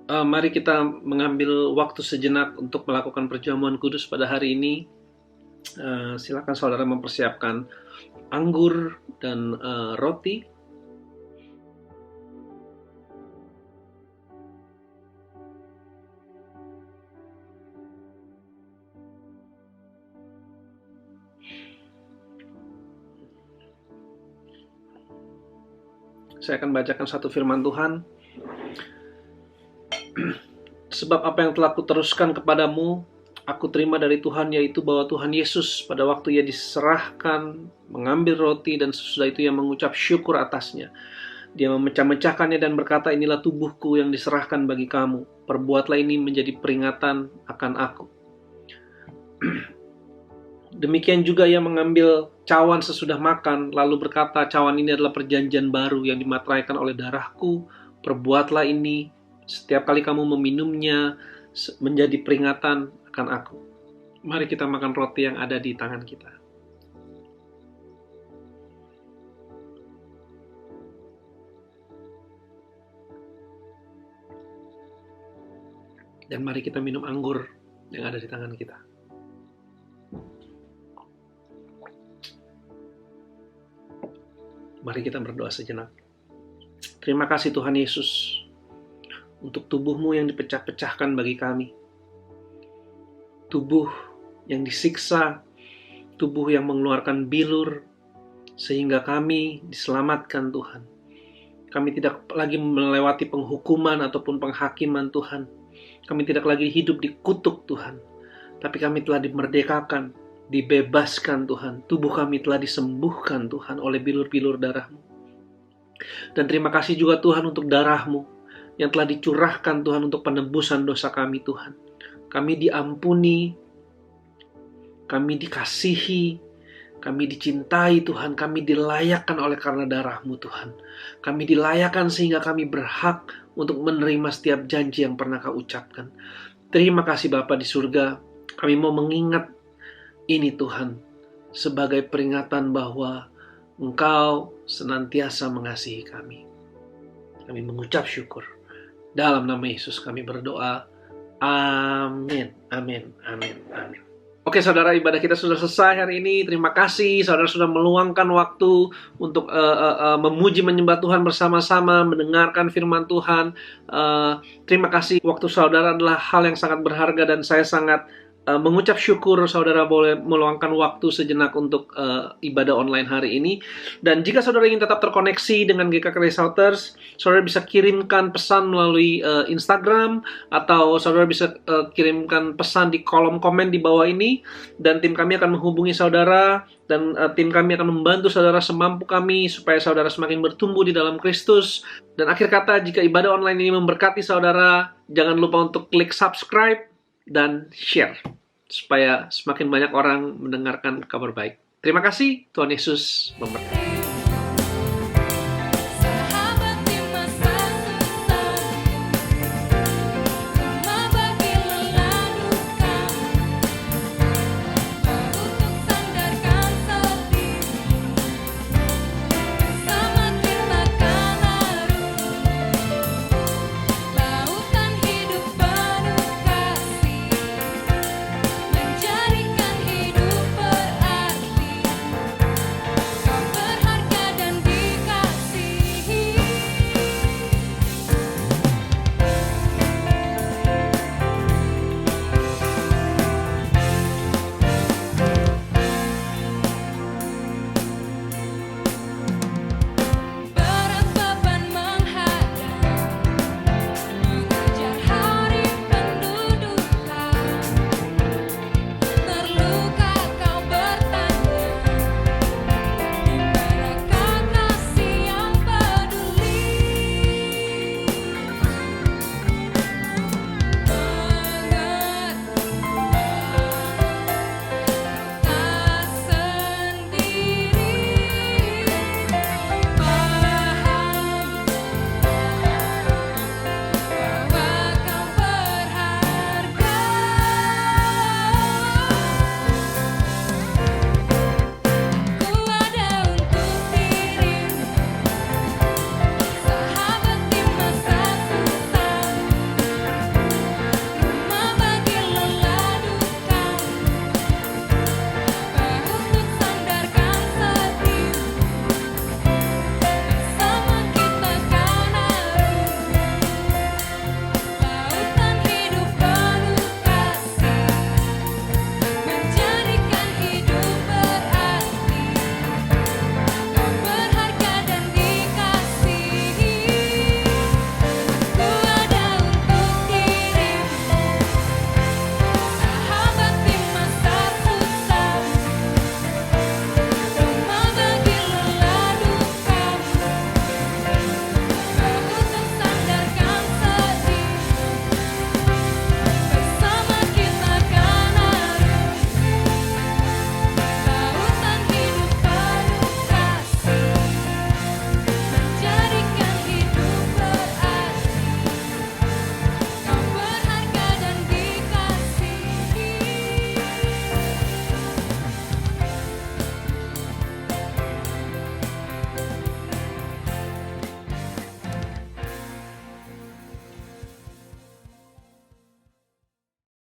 Mari kita mengambil waktu sejenak untuk melakukan perjamuan kudus pada hari ini. Silakan saudara mempersiapkan anggur dan roti. Saya akan bacakan satu firman Tuhan. Sebab apa yang telah kuteruskan kepadamu, aku terima dari Tuhan, yaitu bahwa Tuhan Yesus pada waktu Ia diserahkan, mengambil roti, dan sesudah itu Ia mengucap syukur atasnya. Dia memecah-mecahkannya dan berkata, inilah tubuhku yang diserahkan bagi kamu. Perbuatlah ini menjadi peringatan akan aku. Demikian juga Ia mengambil cawan sesudah makan, lalu berkata, cawan ini adalah perjanjian baru yang dimateraikan oleh darahku. Perbuatlah ini setiap kali kamu meminumnya menjadi peringatan akan aku. Mari kita makan roti yang ada di tangan kita. Dan mari kita minum anggur yang ada di tangan kita. Mari kita berdoa sejenak. Terima kasih Tuhan Yesus untuk tubuh-Mu yang dipecah-pecahkan bagi kami. Tubuh yang disiksa, tubuh yang mengeluarkan bilur, sehingga kami diselamatkan Tuhan. Kami tidak lagi melewati penghukuman ataupun penghakiman Tuhan. Kami tidak lagi hidup dikutuk Tuhan. Tapi kami telah dimerdekakan, dibebaskan Tuhan. Tubuh kami telah disembuhkan Tuhan oleh bilur-bilur darah-Mu. Dan terima kasih juga Tuhan untuk darah-Mu yang telah dicurahkan Tuhan untuk penebusan dosa kami Tuhan. Kami diampuni, kami dikasihi, kami dicintai Tuhan, kami dilayakkan oleh karena darah-Mu Tuhan. Kami dilayakkan sehingga kami berhak untuk menerima setiap janji yang pernah Kau ucapkan. Terima kasih Bapa di surga, kami mau mengingat ini Tuhan sebagai peringatan bahwa Engkau senantiasa mengasihi kami. Kami mengucap syukur. Dalam nama Yesus kami berdoa. Amin. Amin. Amin. Amin. Oke saudara, ibadah kita sudah selesai hari ini. Terima kasih saudara sudah meluangkan waktu untuk memuji menyembah Tuhan bersama-sama, mendengarkan firman Tuhan. Terima kasih, waktu saudara adalah hal yang sangat berharga dan saya sangat mengucap syukur saudara boleh meluangkan waktu sejenak untuk ibadah online hari ini. Dan jika saudara ingin tetap terkoneksi dengan GKK Resulters, saudara bisa kirimkan pesan melalui Instagram, atau saudara bisa kirimkan pesan di kolom komen di bawah ini, dan tim kami akan menghubungi saudara, dan tim kami akan membantu saudara semampu kami supaya saudara semakin bertumbuh di dalam Kristus. Dan akhir kata, jika ibadah online ini memberkati saudara, jangan lupa untuk klik subscribe dan share supaya semakin banyak orang mendengarkan kabar baik. Terima kasih, Tuhan Yesus memberkati.